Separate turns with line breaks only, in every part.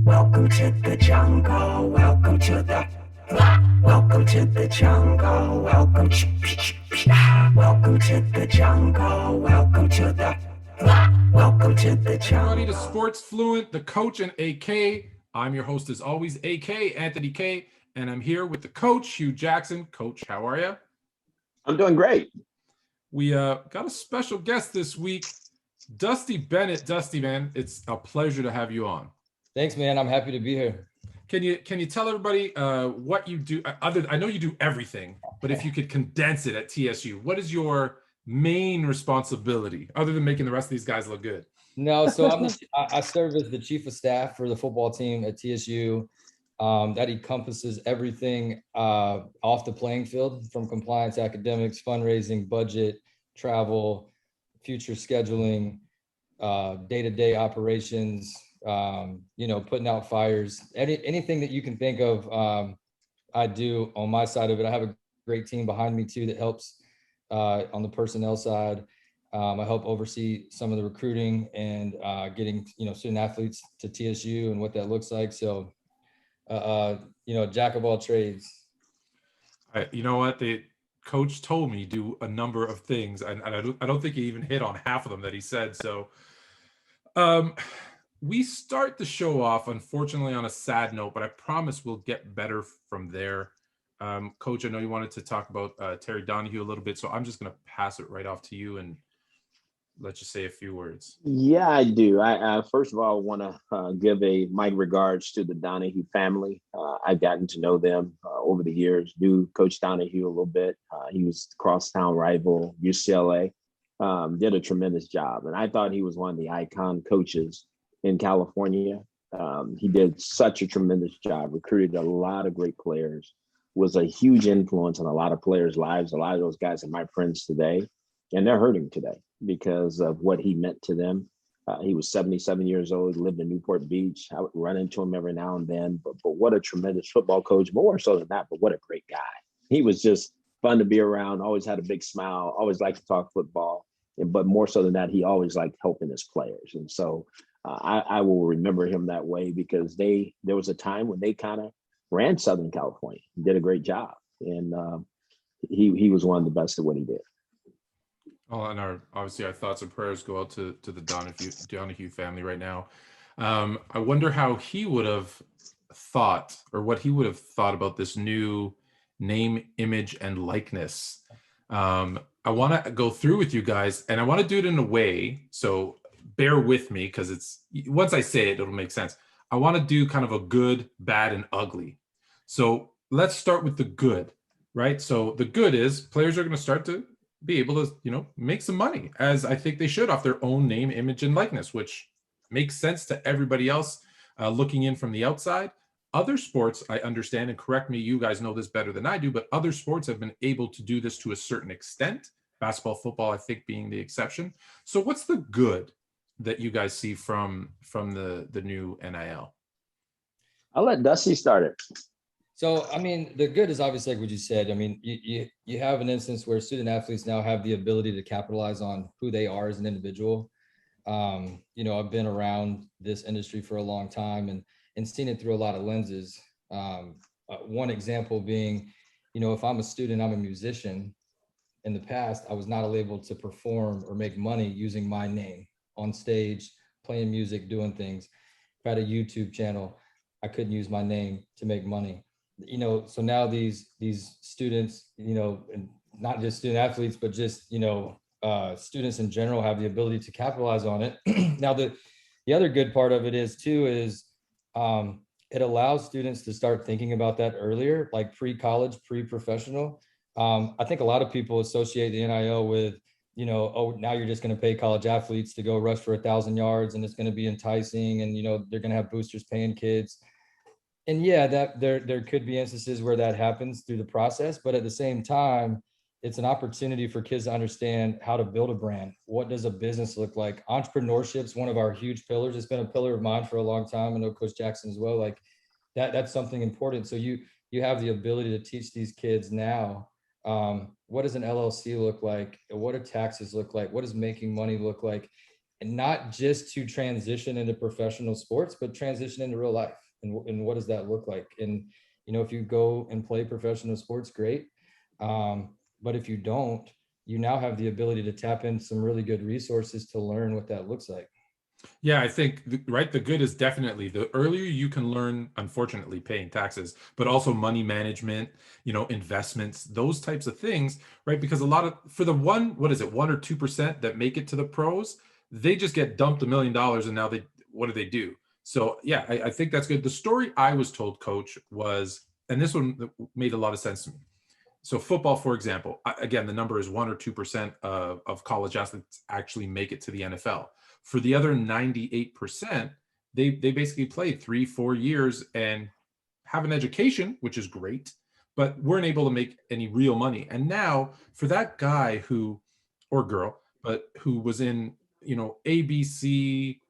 Welcome to the jungle. Welcome to the jungle. Welcome to the jungle. Welcome to the jungle.
Everybody to Sports Fluent, the coach and AK. I'm your host as always, AK Anthony K, and I'm here with the coach, Hugh Jackson. Coach, how are you?
I'm doing great.
We got a special guest this week, Dusty Bennett. Dusty, man, it's a pleasure to have you on.
Thanks, man. I'm happy to be here.
Can you tell everybody what you do? I know you do everything, but if you could condense it at TSU, what is your main responsibility other than making the rest of these guys look good?
No, so I serve as the chief of staff for the football team at TSU. That encompasses everything off the playing field, from compliance, academics, fundraising, budget, travel, future scheduling, day-to-day operations, putting out fires, anything that you can think of. I do on my side of it. I have a great team behind me too that helps on the personnel side. I help oversee some of the recruiting and getting student athletes to TSU and what that looks like. So jack of all trades.
You know what, the coach told me do a number of things, and I don't think he even hit on half of them that he said. So we start the show off, unfortunately, on a sad note, but I promise we'll get better from there. Coach, I know you wanted to talk about Terry Donahue a little bit, so I'm just going to pass it right off to you and let you say a few words.
Yeah, I do. I first of all want to give my regards to the Donahue family. I've gotten to know them over the years. Knew Coach Donahue a little bit. He was crosstown rival UCLA. Did a tremendous job, and I thought he was one of the icon coaches in California. He did such a tremendous job. Recruited a lot of great players. Was a huge influence on a lot of players' lives. A lot of those guys are my friends today, and they're hurting today because of what he meant to them. He was 77 years old, lived in Newport Beach. I would run into him every now and then, but what a tremendous football coach, more so than that, but what a great guy. He was just fun to be around, always had a big smile, always liked to talk football, but more so than that, he always liked helping his players. And so I will remember him that way because there was a time when they kind of ran Southern California, did a great job. And he was one of the best at what he did.
Oh, and obviously our thoughts and prayers go out to the Donahue family right now. I wonder how he would have thought, or what he would have thought about this new name, image, and likeness. I want to go through with you guys, and I want to do it in a way, so bear with me, because once I say it, it'll make sense. I want to do kind of a good, bad, and ugly. So let's start with the good, right? So the good is players are going to start to be able to, make some money, as I think they should, off their own name, image, and likeness, which makes sense to everybody else looking in from the outside. Other sports, I understand, and correct me, you guys know this better than I do, but other sports have been able to do this to a certain extent. Basketball, football, I think, being the exception. So what's the good that you guys see from the new NIL?
I'll let Dusty start it.
So, the good is obviously like what you said. You have an instance where student athletes now have the ability to capitalize on who they are as an individual. I've been around this industry for a long time and seen it through a lot of lenses. One example being, if I'm a student, I'm a musician. In the past, I was not able to perform or make money using my name on stage, playing music, doing things. If I had a YouTube channel, I couldn't use my name to make money. So now these students, and not just student athletes, but just, students in general have the ability to capitalize on it. Now, the other good part of it is it allows students to start thinking about that earlier, like pre-college, pre-professional. I think a lot of people associate the NIL with, now you're just going to pay college athletes to go rush for 1,000 yards and it's going to be enticing, and, they're going to have boosters paying kids. And yeah, that there could be instances where that happens through the process, but at the same time, it's an opportunity for kids to understand how to build a brand. What does a business look like? Entrepreneurship is one of our huge pillars. It's been a pillar of mine for a long time. I know Coach Jackson as well. Like that's something important. So you have the ability to teach these kids now, what does an LLC look like? What do taxes look like? What does making money look like? not just to transition into professional sports, but transition into real life. And what does that look like? And, if you go and play professional sports, great. But if you don't, you now have the ability to tap into some really good resources to learn what that looks like.
Yeah, I think, right, the good is definitely the earlier you can learn, unfortunately, paying taxes, but also money management, investments, those types of things, right? Because a lot of, for the 1 or 2% that make it to the pros, they just get dumped $1 million and now what do? So yeah, I think that's good. The story I was told, Coach, was, and this one made a lot of sense to me. So football, for example, again, the number is 1 or 2% of college athletes actually make it to the NFL. For the other 98%, they basically play 3-4 years and have an education, which is great, but weren't able to make any real money. And now for that guy or girl, but who was in, ABC,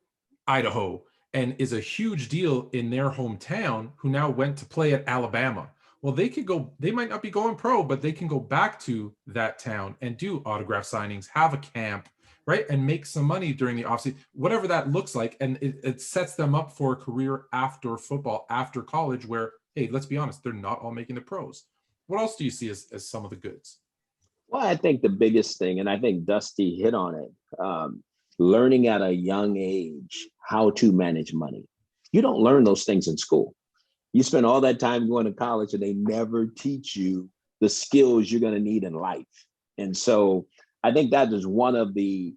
Idaho, and is a huge deal in their hometown, who now went to play at Alabama. Well, they might not be going pro, but they can go back to that town and do autograph signings, have a camp, right? And make some money during the offseason, whatever that looks like. And it sets them up for a career after football, after college, where, hey, let's be honest, they're not all making the pros. What else do you see as some of the goods?
Well, I think the biggest thing, and I think Dusty hit on it, learning at a young age how to manage money. You don't learn those things in school. You spend all that time going to college and they never teach you the skills you're going to need in life. And so I think that is one of the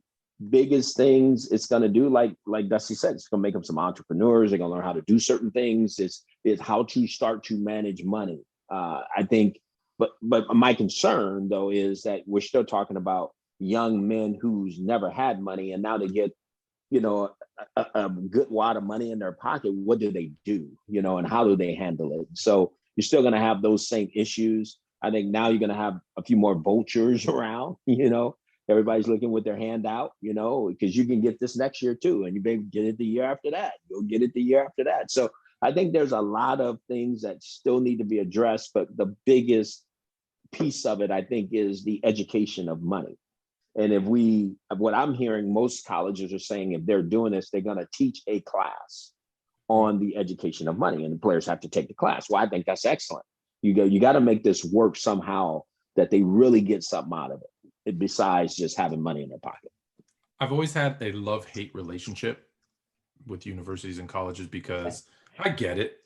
biggest things it's going to do. Like Dusty said, it's going to make them some entrepreneurs. They're going to learn how to do certain things. It's how to start to manage money. I think, but my concern though is that we're still talking about young men who's never had money, and now they get, a good wad of money in their pocket. What do they do, and how do they handle it? So you're still going to have those same issues. I think now you're going to have a few more vultures around, everybody's looking with their hand out, because you can get this next year too. And you may get it the year after that. You'll get it the year after that. So I think there's a lot of things that still need to be addressed, but the biggest piece of it, I think, is the education of money. And what I'm hearing, most colleges are saying, if they're doing this, they're going to teach a class on the education of money, and the players have to take the class. Well, I think that's excellent. You got to make this work somehow that they really get something out of it, besides just having money in their pocket.
I've always had a love-hate relationship with universities and colleges, because I get it.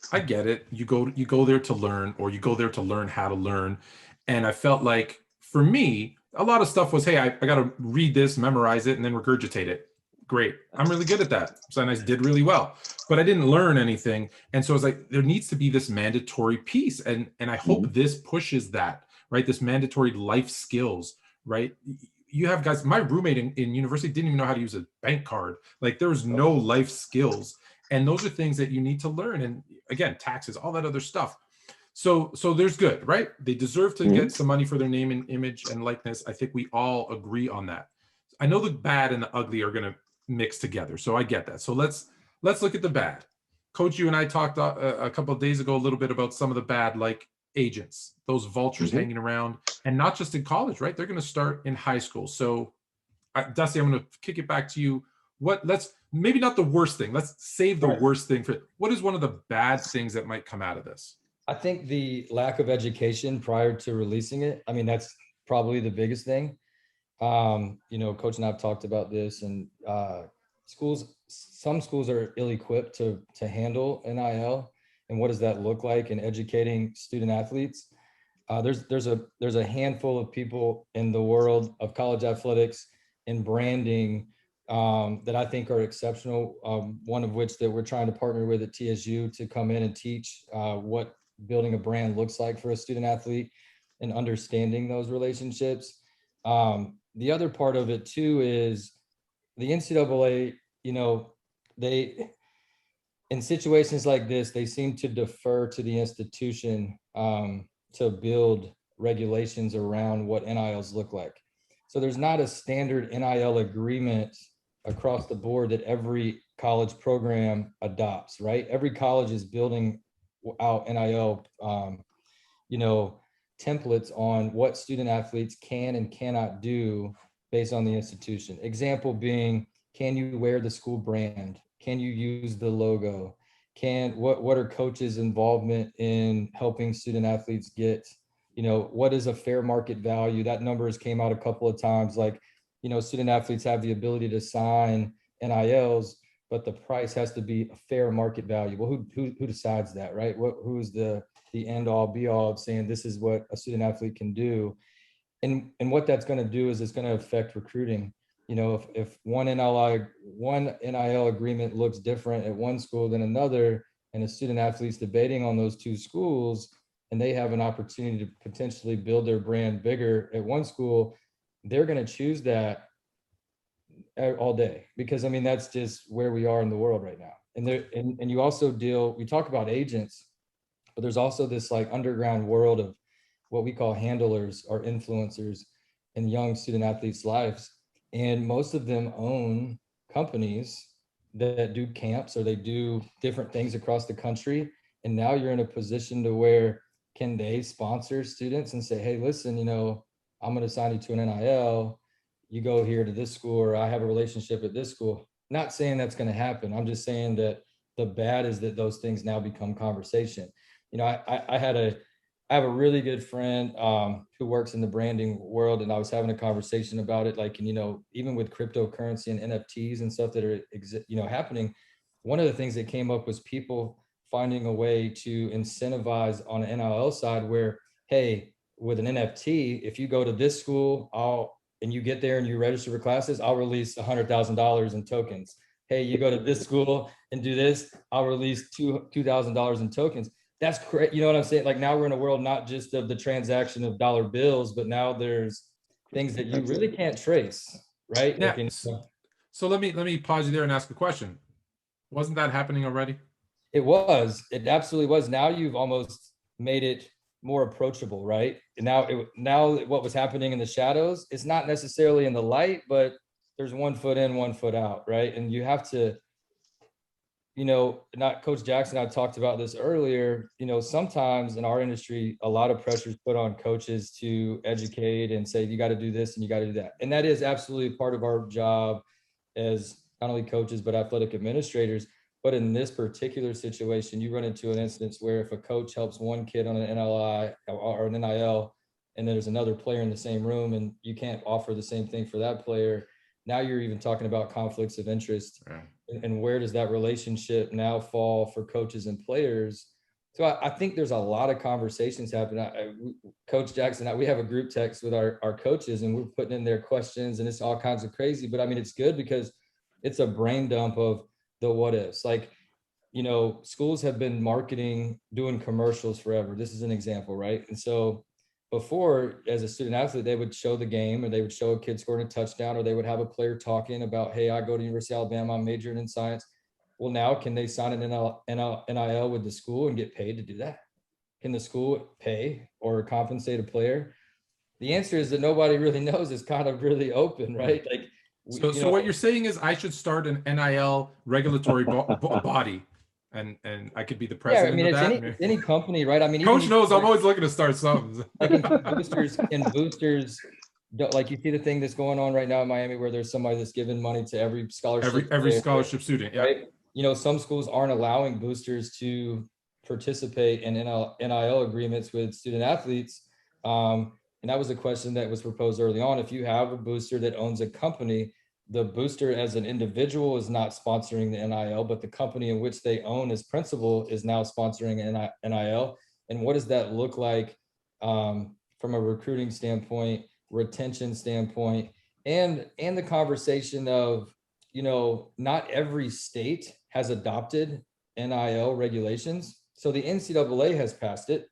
You go there to learn, or you go there to learn how to learn. And I felt like, for me, a lot of stuff was, hey, I got to read this, memorize it, and then regurgitate it. Great. I'm really good at that. So I did really well, but I didn't learn anything. And so I was like, there needs to be this mandatory piece. And I hope this pushes that, right? This mandatory life skills, right? You have guys, my roommate in university didn't even know how to use a bank card. Like, there was no life skills. And those are things that you need to learn. And again, taxes, all that other stuff. So there's good, right? They deserve to get some money for their name and image and likeness. I think we all agree on that. I know the bad and the ugly are going to mix together, so I get that. So let's look at the bad. Coach, you and I talked a couple of days ago a little bit about some of the bad, like agents, those vultures hanging around, and not just in college, right? They're going to start in high school. So, Dusty, I'm going to kick it back to you. Let's maybe not the worst thing. Let's save the worst thing for what is one of the bad things that might come out of this?
I think the lack of education prior to releasing it. I mean, that's probably the biggest thing. Coach and I've talked about this, and some schools are ill-equipped to handle NIL, and what does that look like in educating student athletes. There's a handful of people in the world of college athletics and branding that I think are exceptional. One of which that we're trying to partner with at TSU to come in and teach what building a brand looks like for a student athlete and understanding those relationships. The other part of it too is the NCAA, they, in situations like this, they seem to defer to the institution to build regulations around what NILs look like. So there's not a standard NIL agreement across the board that every college program adopts, right? Every college is building out NIL, templates on what student athletes can and cannot do based on the institution. Example being, can you wear the school brand? Can you use the logo? What are coaches' involvement in helping student athletes get, what is a fair market value? That number has came out a couple of times. Like, student athletes have the ability to sign NILs, but the price has to be a fair market value. Well, who decides that, right? Who's the end all be all of saying this is what a student athlete can do? And what that's going to do is it's going to affect recruiting. If one NIL agreement looks different at one school than another, and a student athlete's debating on those two schools, and they have an opportunity to potentially build their brand bigger at one school, they're going to choose that all day, because I mean, that's just where we are in the world right now. And you also we talk about agents, but there's also this like underground world of what we call handlers or influencers in young student athletes' lives. And most of them own companies that do camps, or they do different things across the country. And now you're in a position to where can they sponsor students and say, hey, listen, I'm going to sign you to an NIL. You go here to this school, or I have a relationship at this school. Not saying that's going to happen. I'm just saying that the bad is that those things now become conversation. I have a really good friend who works in the branding world, and I was having a conversation about it. Like, even with cryptocurrency and NFTs and stuff that are, happening, one of the things that came up was people finding a way to incentivize on an NIL side where, hey, with an NFT, if you go to this school, and you get there and you register for classes, I'll release $100,000 in tokens. Hey, you go to this school and do this, I'll release $2,000 in tokens. That's correct. You know what I'm saying? Like, now we're in a world not just of the transaction of dollar bills, but now there's things that you really can't trace, right?
Yeah.
Like,
So let me pause you there and ask a question. Wasn't that happening already?
It absolutely was. Now you've almost made it more approachable, right? And now what was happening in the shadows, it's not necessarily in the light, but there's 1 foot in, 1 foot out, right? And you have to, not Coach Jackson, I talked about this earlier, sometimes in our industry, a lot of pressure is put on coaches to educate and say, you got to do this and you got to do that. And that is absolutely part of our job as not only coaches, but athletic administrators. But in this particular situation, you run into an instance where if a coach helps one kid on an NLI or an NIL, and there's another player in the same room and you can't offer the same thing for that player, now you're even talking about conflicts of interest.
Right.
And where does that relationship now fall for coaches and players? So I think there's a lot of conversations happening. Coach Jackson, we have a group text with our coaches, and we're putting in their questions, and it's all kinds of crazy. But I mean, it's good because it's a brain dump of the what ifs. Like, schools have been marketing, doing commercials forever. This is an example, right? And so before, as a student athlete, they would show the game, or they would show a kid scoring a touchdown, or they would have a player talking about, hey, I go to University of Alabama, I'm majoring in science. Well, now can they sign an NIL with the school and get paid to do that? Can the school pay or compensate a player? The answer is that nobody really knows. It's kind of really open, right? Like,
so what you're saying is I should start an NIL regulatory body, and I could be the president.
Yeah, I mean,
of that.
it's any company, right? I mean,
Coach knows I'm always looking to start something.
Like boosters, like you see the thing that's going on right now in Miami, where there's somebody that's giving money to every scholarship,
every scholarship student. Yeah.
Right? Some schools aren't allowing boosters to participate in NIL agreements with student athletes. And that was a question that was proposed early on. If you have a booster that owns a company, the booster as an individual is not sponsoring the NIL, but the company in which they own as principal is now sponsoring NIL. And what does that look like from a recruiting standpoint, retention standpoint, and the conversation of, not every state has adopted NIL regulations. So the NCAA has passed it.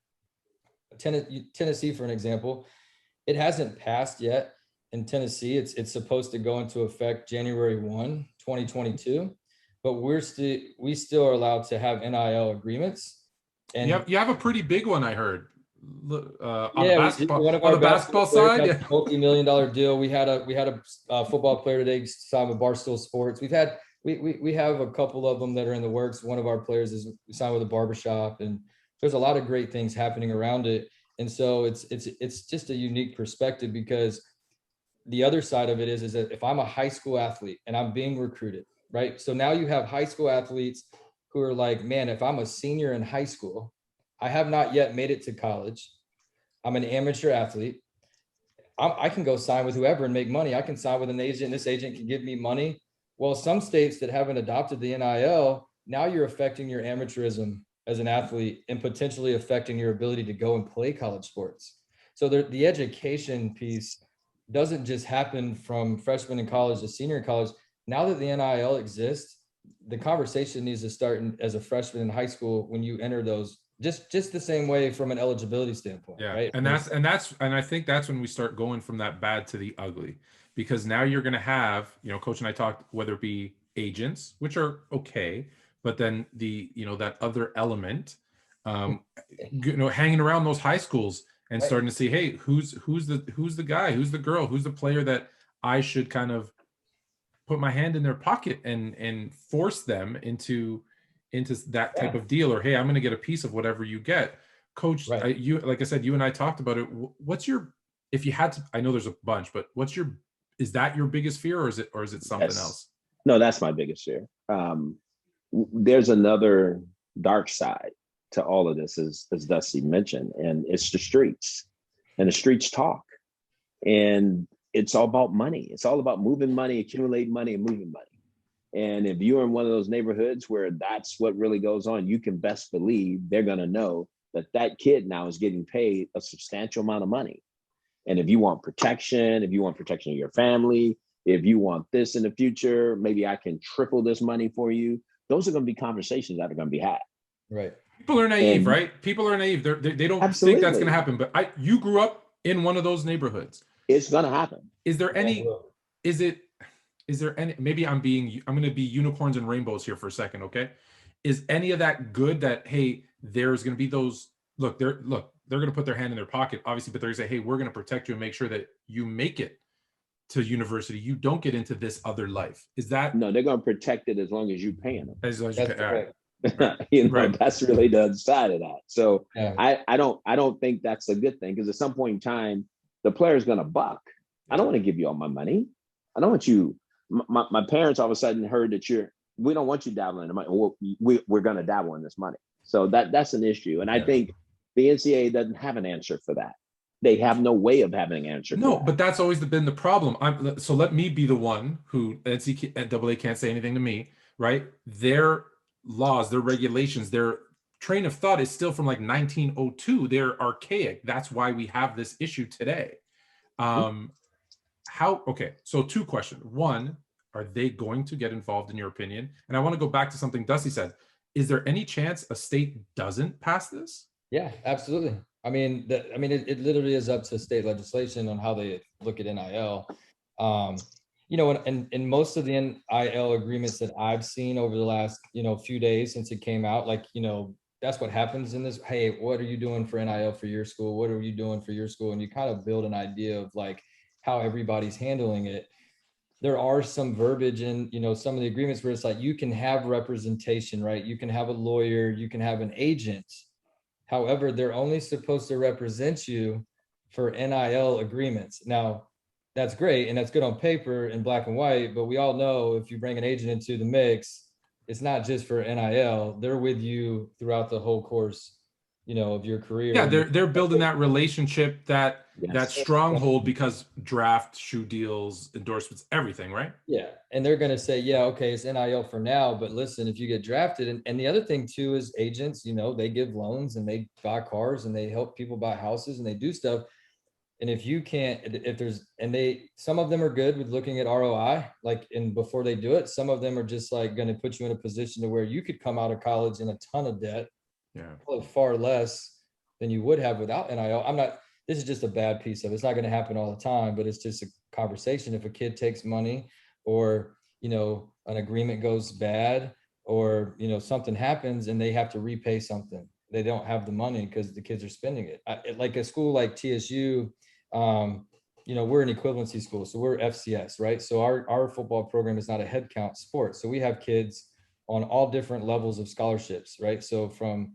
Tennessee, for an example, it hasn't passed yet in Tennessee. It's supposed to go into effect January 1, 2022, but we still are allowed to have NIL agreemants. And
you have a pretty big one, I heard. On
the
basketball side,
yeah. Multi-million-dollar deal. We had a football player today signed with Barstool Sports. We have a couple of them that are in the works. One of our players is signed with a barbershop, and there's a lot of great things happening around it. And so it's just a unique perspective because the other side of it is that if I'm a high school athlete and I'm being recruited, right? So now you have high school athletes who are like, man, if I'm a senior in high school, I have not yet made it to college. I'm an amateur athlete. I can go sign with whoever and make money. I can sign with an agent. This agent can give me money. Well, some states that haven't adopted the NIL, now you're affecting your amateurism as an athlete and potentially affecting your ability to go and play college sports. So the education piece doesn't just happen from freshman in college to senior in college. Now that the NIL exists, the conversation needs to start as a freshman in high school when you enter those, just the same way from an eligibility standpoint.
Yeah.
Right.
And I think that's when we start going from that bad to the ugly, because now you're going to have, Coach and I talked, whether it be agents, which are okay, but then that other element, hanging around those high schools and starting to see, hey, who's the guy, who's the girl, who's the player that I should kind of put my hand in their pocket and force them into that type of deal, or hey, I'm going to get a piece of whatever you get. Coach, you, like I said, you and I talked about it. What's your, if you had to, I know there's a bunch, but is that your biggest fear, or is it something else?
No, that's my biggest fear. There's another dark side to all of this, as Dusty mentioned, and it's the streets, and the streets talk, and it's all about money. It's all about moving money, accumulating money, and moving money. And if you're in one of those neighborhoods where that's what really goes on, you can best believe they're going to know that kid now is getting paid a substantial amount of money. And if you want protection, of your family, if you want this in the future, maybe I can triple this money for you. Those are going to be conversations that are going to be had.
Right.
People are naive, right? People are naive. They don't think that's going to happen. But you grew up in one of those neighborhoods.
It's going to happen.
Is there any, maybe I'm going to be unicorns and rainbows here for a second. Okay. Is any of that good that, hey, there's going to be those, they're going to put their hand in their pocket, obviously, but they're going to say, hey, we're going to protect you and make sure that you make it to university. You don't get into this other life. Is that?
No, they're going to protect it as long as you're paying them.
As long as you pay.
Right. That's really the other side of that. So I don't think that's a good thing, because at some point in time, the player's going to buck. I don't want to give you all my money. I don't want you. My parents all of a sudden heard that we don't want you dabbling in the money. We're going to dabble in this money. So that's an issue. And I think the NCAA doesn't have an answer for that. They have no way of having an answer.
No, but that's always been the problem. So let me be the one who NCAA can't say anything to me, right? Their laws, their regulations, their train of thought is still from like 1902. They're archaic. That's why we have this issue today. So two questions. One, are they going to get involved, in your opinion? And I want to go back to something Dusty said. Is there any chance a state doesn't pass this?
Yeah, absolutely. It literally is up to state legislation on how they look at NIL. And most of the NIL agreements that I've seen over the last, few days since it came out, that's what happens in this. Hey, what are you doing for NIL for your school? What are you doing for your school? And you kind of build an idea of how everybody's handling it. There are some verbiage in, some of the agreements where it's like, you can have representation, right? You can have a lawyer, you can have an agent. However, they're only supposed to represent you for NIL agreements. Now, that's great, and that's good on paper in black and white, but we all know if you bring an agent into the mix, it's not just for NIL. They're with you throughout the whole course, of your career.
Yeah, they're building that relationship, that stronghold, because draft, shoe deals, endorsements, everything, right?
Yeah, and they're going to say, yeah, okay, it's NIL for now, but listen, if you get drafted, and the other thing too is agents, they give loans and they buy cars and they help people buy houses and they do stuff. And if you can't, some of them are good with looking at ROI, and before they do it, some of them are just going to put you in a position to where you could come out of college in a ton of debt. Yeah, probably far less than you would have without NIL. This is just a bad piece of it. It's not going to happen all the time, but it's just a conversation. If a kid takes money, or, an agreement goes bad, or, something happens and they have to repay something, they don't have the money because the kids are spending it. Like a school like TSU, we're an equivalency school, so we're FCS, right? So our football program is not a head count sport. So we have kids on all different levels of scholarships, right? So from,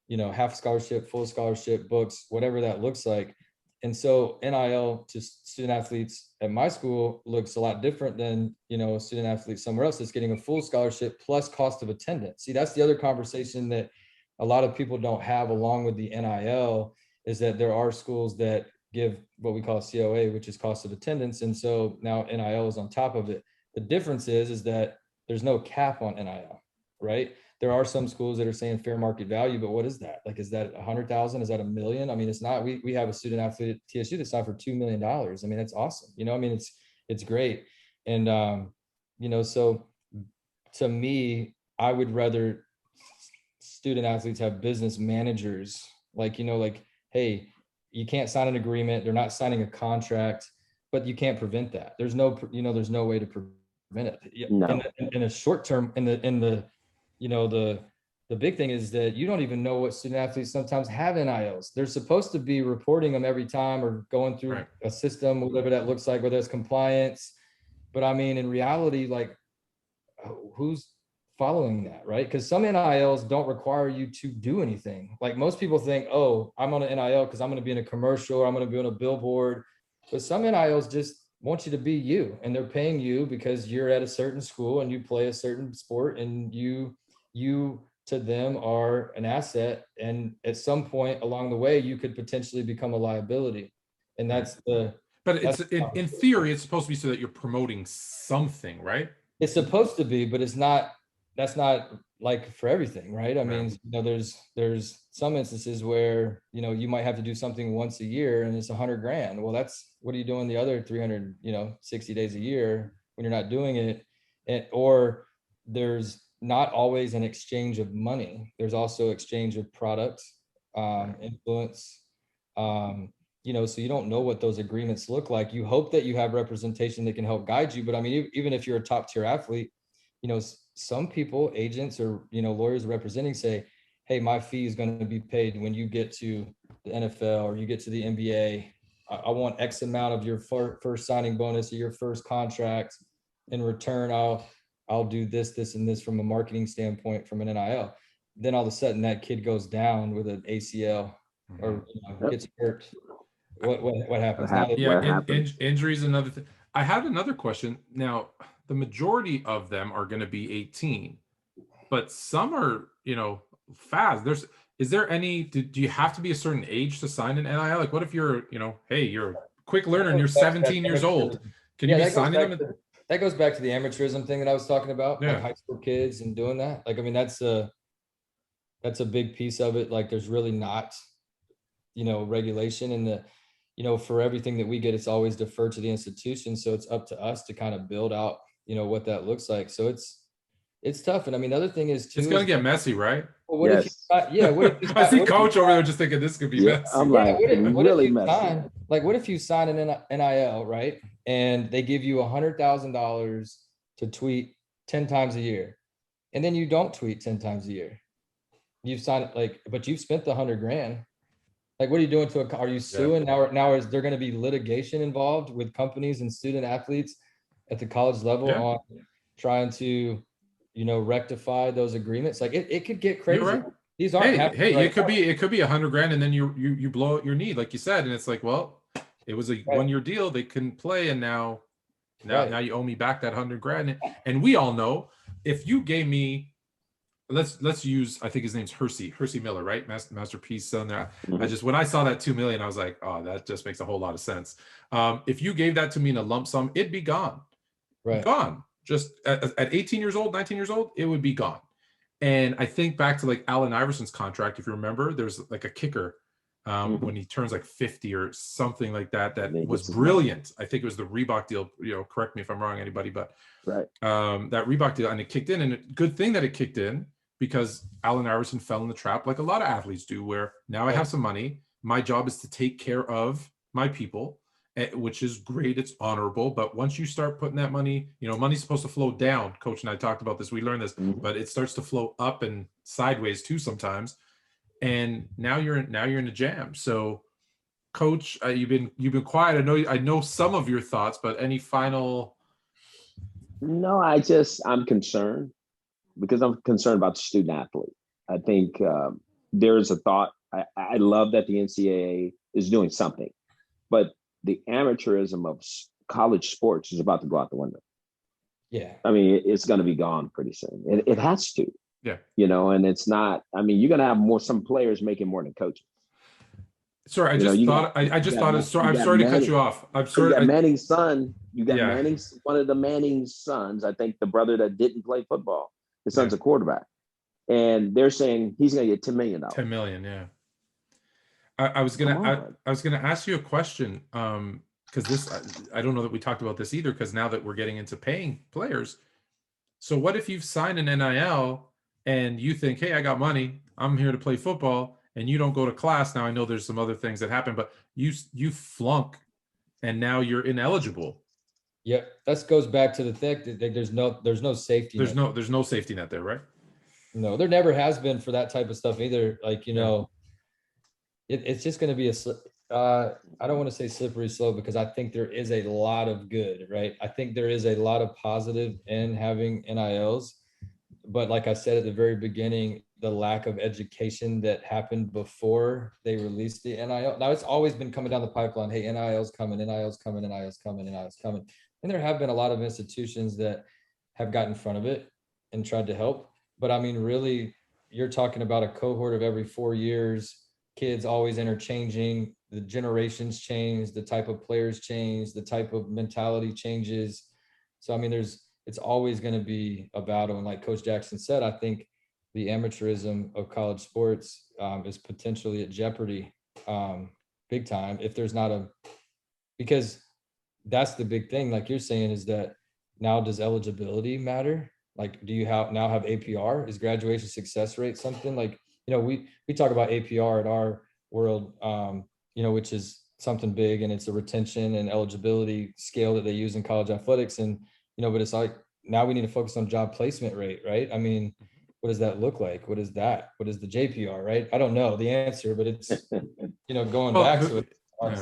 half scholarship, full scholarship, books, whatever that looks like. And so NIL to student athletes at my school looks a lot different than, you know, a student athlete somewhere else that's getting a full scholarship plus cost of attendance. See, that's the other conversation that a lot of people don't have along with the NIL, is that there are schools that give what we call COA, which is cost of attendance. And so now NIL is on top of it. The difference is that there's no cap on NIL, right? There are some schools that are saying fair market value, but what is that? Like, is that 100,000? Is that $1 million? I mean, it's not. We have a student athlete at TSU that's signed for $2 million. I mean, that's awesome. You know, I mean, it's great. And you know, so to me, I would rather student athletes have business managers, like, you know, like, hey, you can't sign an agreement. They're not signing a contract, but you can't prevent that. There's no, you know, there's no way to prevent it.
No.
In a short term, in the you know, the big thing is that you don't even know what student athletes sometimes have NILs. They're supposed to be reporting them every time or going through a system, whatever that looks like, whether it's compliance. But I mean, in reality, like, who's following that, right? Because some NILs don't require you to do anything. Like, most people think, oh, I'm on an NIL because I'm going to be in a commercial or I'm going to be on a billboard. But some NILs just want you to be you, and they're paying you because you're at a certain school and you play a certain sport, and you to them are an asset, and at some point along the way you could potentially become a liability. And that's the
but it's in theory it's supposed to be so that you're promoting something, right?
It's supposed to be, but it's not. That's not like for everything, right? I mean, you know, there's some instances where, you know, you might have to do something once a year and it's $100,000. Well, that's, what are you doing the other 360 days a year when you're not doing it? Or there's not always an exchange of money. There's also exchange of products, influence, you know, so you don't know what those agreements look like. You hope that you have representation that can help guide you. But I mean, even if you're a top tier athlete, you know, some people, agents or, you know, lawyers representing say, hey, my fee is going to be paid when you get to the NFL or you get to the NBA. I want X amount of your first signing bonus or your first contract. In return, I'll do this, and this from a marketing standpoint from an NIL. Then all of a sudden that kid goes down with an ACL or, you know, gets hurt. What happens?
Injuries, another thing. I had another question. Now, the majority of them are going to be 18, but some are, you know, fast. Is there any, do you have to be a certain age to sign an NIL? Like, what if you're, you know, hey, you're a quick learner and you're 17 years old? Can you be signing them?
That goes back to the amateurism thing that I was talking about, like high school kids and doing that. Like, I mean, that's a big piece of it. Like, there's really not, you know, regulation in the, you know, for everything that we get, it's always deferred to the institution. So it's up to us to kind of build out, you know, what that looks like. So it's tough. And I mean, the other thing is too,
it's going to get messy, right?
Well, what if you,
I see coach over there just thinking this could be messy.
I'm like, what
if you sign an NIL, right? And they give you $100,000 to tweet 10 times a year. And then you don't tweet 10 times a year. You've signed but you've spent the $100,000. Like, what are you doing are you suing? Now is there going to be litigation involved with companies and student athletes at the college level on trying to, you know, rectify those agreements? Like, it could get crazy. Right. These aren't
it could be $100,000 and then you blow out your knee, like you said, and it's like, well, it was a 1-year deal. They couldn't play, and now you owe me back that $100,000. And we all know, if you gave me, let's use, I think his name's Hersey Miller, right? Masterpiece son there. Mm-hmm. When I saw that 2 million, I was like, oh, that just makes a whole lot of sense. If you gave that to me in a lump sum, it'd be gone. Right. Gone. Just at 18 years old, 19 years old, it would be gone. And I think back to like Allen Iverson's contract, if you remember, there's like a kicker when he turns like 50 or something like that. That was brilliant. I think it was the Reebok deal. You know, correct me if I'm wrong, anybody, but that Reebok deal, and it kicked in, and a good thing that it kicked in, because Allen Iverson fell in the trap like a lot of athletes do, where now I have some money. My job is to take care of my people, which is great. It's honorable. But once you start putting that money, you know, money's supposed to flow down. Coach and I talked about this. We learned this, but it starts to flow up and sideways too sometimes. And now you're in a jam. So, Coach, you've been quiet. I know some of your thoughts, but any final?
No, I'm concerned, because I'm concerned about the student athlete. I think there's a thought. I love that the NCAA is doing something. but the amateurism of college sports is about to go out the window.
Yeah.
I mean, it's going to be gone pretty soon. It has to.
Yeah.
You know, and it's not. I mean, you're going to have some players making more than coaches.
Sorry, I just thought. I'm sorry to cut you off. I'm sorry.
You got Manning's son. You got
Yeah.
Manning's, one of the Manning's sons. I think the brother that didn't play football. His son's a quarterback, and they're saying he's going to get $10 million.
$10 million, yeah. I was gonna ask you a question, because this I don't know that we talked about this either. Because now that we're getting into paying players, so what if you've signed an NIL and you think, hey, I got money, I'm here to play football, and you don't go to class. Now I know there's some other things that happen, but you flunk, and now you're ineligible.
Yeah, that goes back to the fact that there's no safety.
There's no safety net there, right?
No, there never has been for that type of stuff either. Like, you know, it's just going to be I don't want to say slippery slope, because I think there is a lot of good, right? I think there is a lot of positive in having NILs, but like I said at the very beginning, the lack of education that happened before they released the NIL. Now it's always been coming down the pipeline. Hey, NIL's coming, NIL's coming, NIL's coming, NIL's coming. And there have been a lot of institutions that have got in front of it and tried to help. But I mean, really, you're talking about a cohort of every 4 years, kids always interchanging, the generations change, the type of players change, the type of mentality changes. So, I mean, it's always going to be a battle. And like Coach Jackson said, I think the amateurism of college sports is potentially at jeopardy big time if there's not because that's the big thing, like you're saying, is that now does eligibility matter? Like, do you now have APR? Is graduation success rate something like, you know, we talk about APR at our world, you know, which is something big, and it's a retention and eligibility scale that they use in college athletics. And, you know, but it's like, now we need to focus on job placement rate, right? I mean, what does that look like? What is that? What is the JPR, right? I don't know the answer, but it's, you know, going back to it.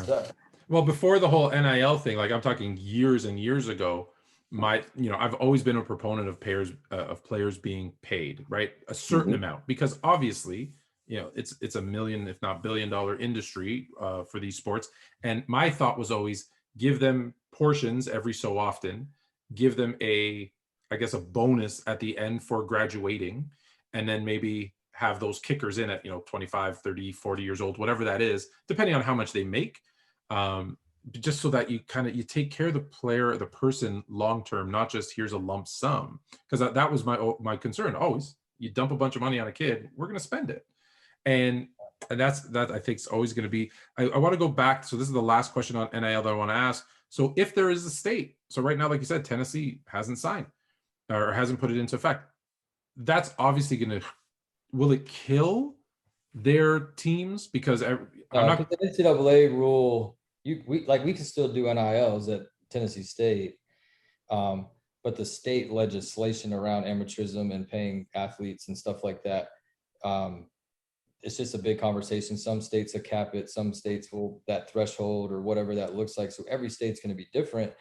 Stuff.
Well, before the whole NIL thing, like I'm talking years and years ago, I've always been a proponent of players being paid, right? A certain amount, because obviously, you know, it's $1 million, if not $1 billion industry for these sports. And my thought was always give them portions every so often, give them I guess a bonus at the end for graduating, and then maybe have those kickers in at, you know, 25, 30, 40 years old, whatever that is, depending on how much they make. Just so that you take care of the player, the person long term, not just here's a lump sum. Because that was my concern always. You dump a bunch of money on a kid, we're going to spend it, and that I think is always going to be. I want to go back. So this is the last question on NIL that I want to ask. So if there is a state, so right now, like you said, Tennessee hasn't signed or hasn't put it into effect. That's obviously will it kill their teams? Because the
NCAA rule. We can still do NILs at Tennessee State, but the state legislation around amateurism and paying athletes and stuff like that, it's just a big conversation. Some states will cap it, some states will that threshold or whatever that looks like. So every state's going to be different.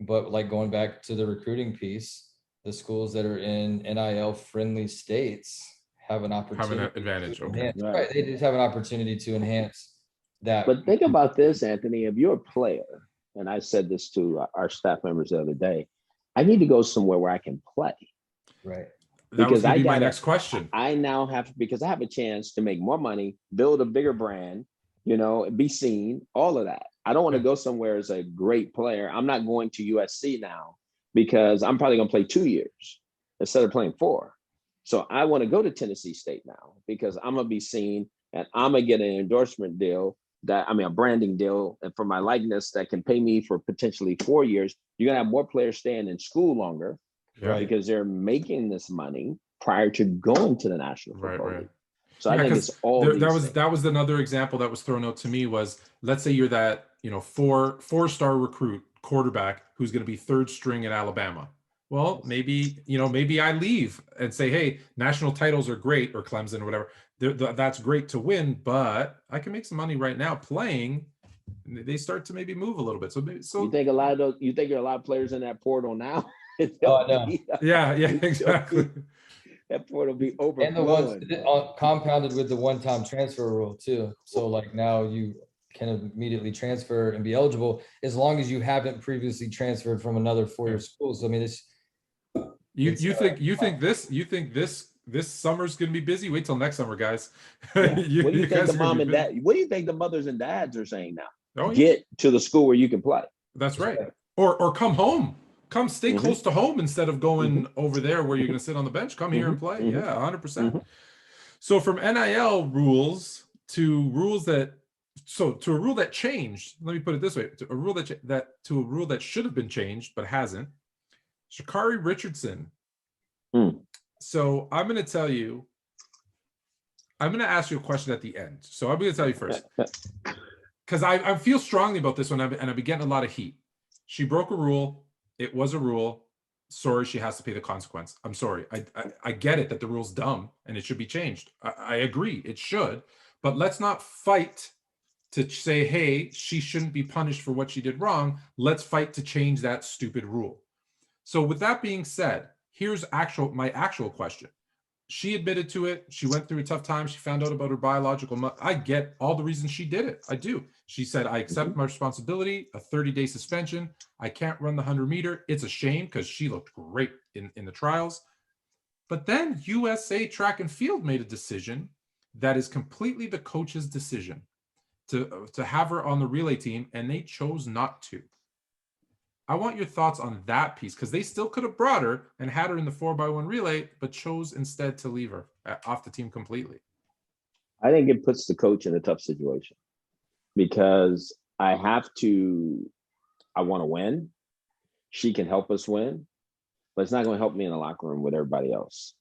But like going back to the recruiting piece, the schools that are in NIL friendly states have an opportunity.
Have an advantage. Okay.
Right. They just have an opportunity to enhance that.
But think about this, Anthony. If you're a player, and I said this to our staff members the other day, I need to go somewhere where I can play.
Right.
That was going to be my next question.
I now have, because I have a chance to make more money, build a bigger brand, you know, be seen, all of that. I don't want to go somewhere as a great player. I'm not going to USC now because I'm probably going to play 2 years instead of playing 4. So I want to go to Tennessee State now because I'm going to be seen and I'm going to get an endorsement deal a branding deal and for my likeness that can pay me for potentially 4 years. You're going to have more players staying in school longer, right? Because they're making this money prior to going to the National Football League. So I think it's all
that was another example that was thrown out to me was, let's say you're that, you know, four-star recruit quarterback who's going to be third string at Alabama. Well, maybe I leave and say, hey, national titles are great, or Clemson or whatever. That's great to win, but I can make some money right now playing. They start to maybe move a little bit. So
you think there are a lot of players in that portal now?
No.
Yeah, exactly.
That portal will be overflowing.
And the ones compounded with the one-time transfer rule too. So like now you can immediately transfer and be eligible as long as you haven't previously transferred from another four-year school. So I mean,
you think this summer's gonna be busy? Wait till next summer, guys.
Yeah. What do you think
guys
the
are gonna
mom
be
and
busy.
dad? What do you think the mothers and dads are saying now?
Oh, yeah.
Get to the school where you can play.
That's right. Or come home. Come stay
Mhm.
close to home instead of going over there where you're going to sit on the bench. Come here and play.
Mhm.
Yeah, 100%.
Mhm.
So from NIL rules to rules that to a rule that changed. Let me put it this way: to a rule to a rule that should have been changed but hasn't. Sha'Carri Richardson. So I'm going to tell you. I'm going to ask you a question at the end. So I'm going to tell you first. Because I feel strongly about this one, and I've been getting a lot of heat. She broke a rule. It was a rule. Sorry, she has to pay the consequence. I'm sorry. I get it that the rule's dumb and it should be changed. I agree. It should. But let's not fight to say, hey, she shouldn't be punished for what she did wrong. Let's fight to change that stupid rule. So with that being said, here's my actual question. She admitted to it. She went through a tough time. She found out about her biological mother. I get all the reasons she did it. I do. She said, I accept my responsibility, a 30-day suspension. I can't run the 100-meter. It's a shame because she looked great in the trials. But then USA Track and Field made a decision that is completely the coach's decision to have her on the relay team, and they chose not to. I want your thoughts on that piece, because they still could have brought her and had her in the 4x1 relay, but chose instead to leave her off the team completely.
I think it puts the coach in a tough situation because I want to win. She can help us win, but it's not going to help me in the locker room with everybody else,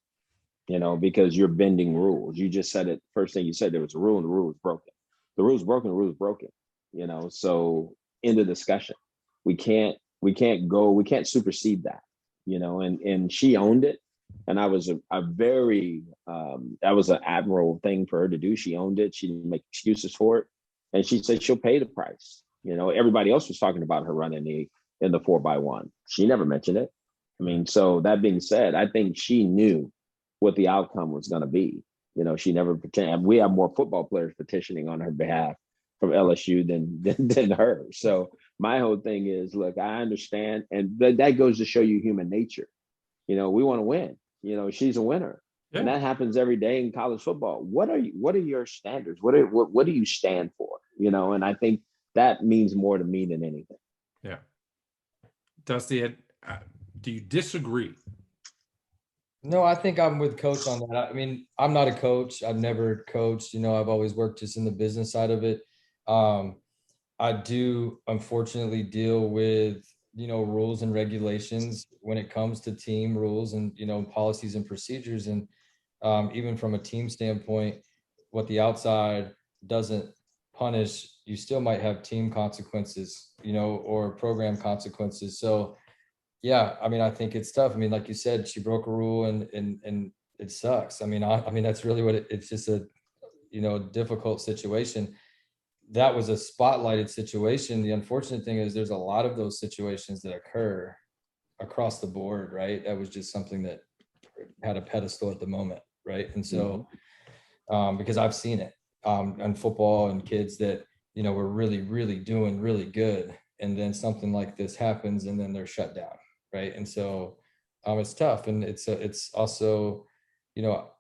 because you're bending rules. You just said it. First thing you said, there was a rule and the rule was broken. The rule's broken, the rule's broken, so end of discussion. We can't supersede that, and she owned it. And that was an admirable thing for her to do. She owned it. She didn't make excuses for it. And she said she'll pay the price. Everybody else was talking about her running in the 4x1. She never mentioned it. I mean, so that being said, I think she knew what the outcome was going to be. She never pretended. We have more football players petitioning on her behalf from LSU than her. So my whole thing is, look, I understand. And that goes to show you human nature. We want to win. She's a winner. Yeah. And that happens every day in college football. What are your standards? What do you stand for? And I think that means more to me than anything.
Yeah. Dusty, do you disagree?
No, I think I'm with Coach on that. I mean, I'm not a coach. I've never coached. I've always worked just in the business side of it. I do unfortunately deal with, rules and regulations when it comes to team rules and, policies and procedures. And even from a team standpoint, what the outside doesn't punish, you still might have team consequences, or program consequences. So yeah, I mean, I think it's tough. I mean, like you said, she broke a rule and it sucks. I mean, that's really what it's just a, difficult situation. That was a spotlighted situation. The unfortunate thing is there's a lot of those situations that occur across the board, right? That was just something that had a pedestal at the moment, right? And so, because I've seen it in football and kids that, were really, really doing really good. And then something like this happens and then they're shut down, right? And so it's tough. And it's also,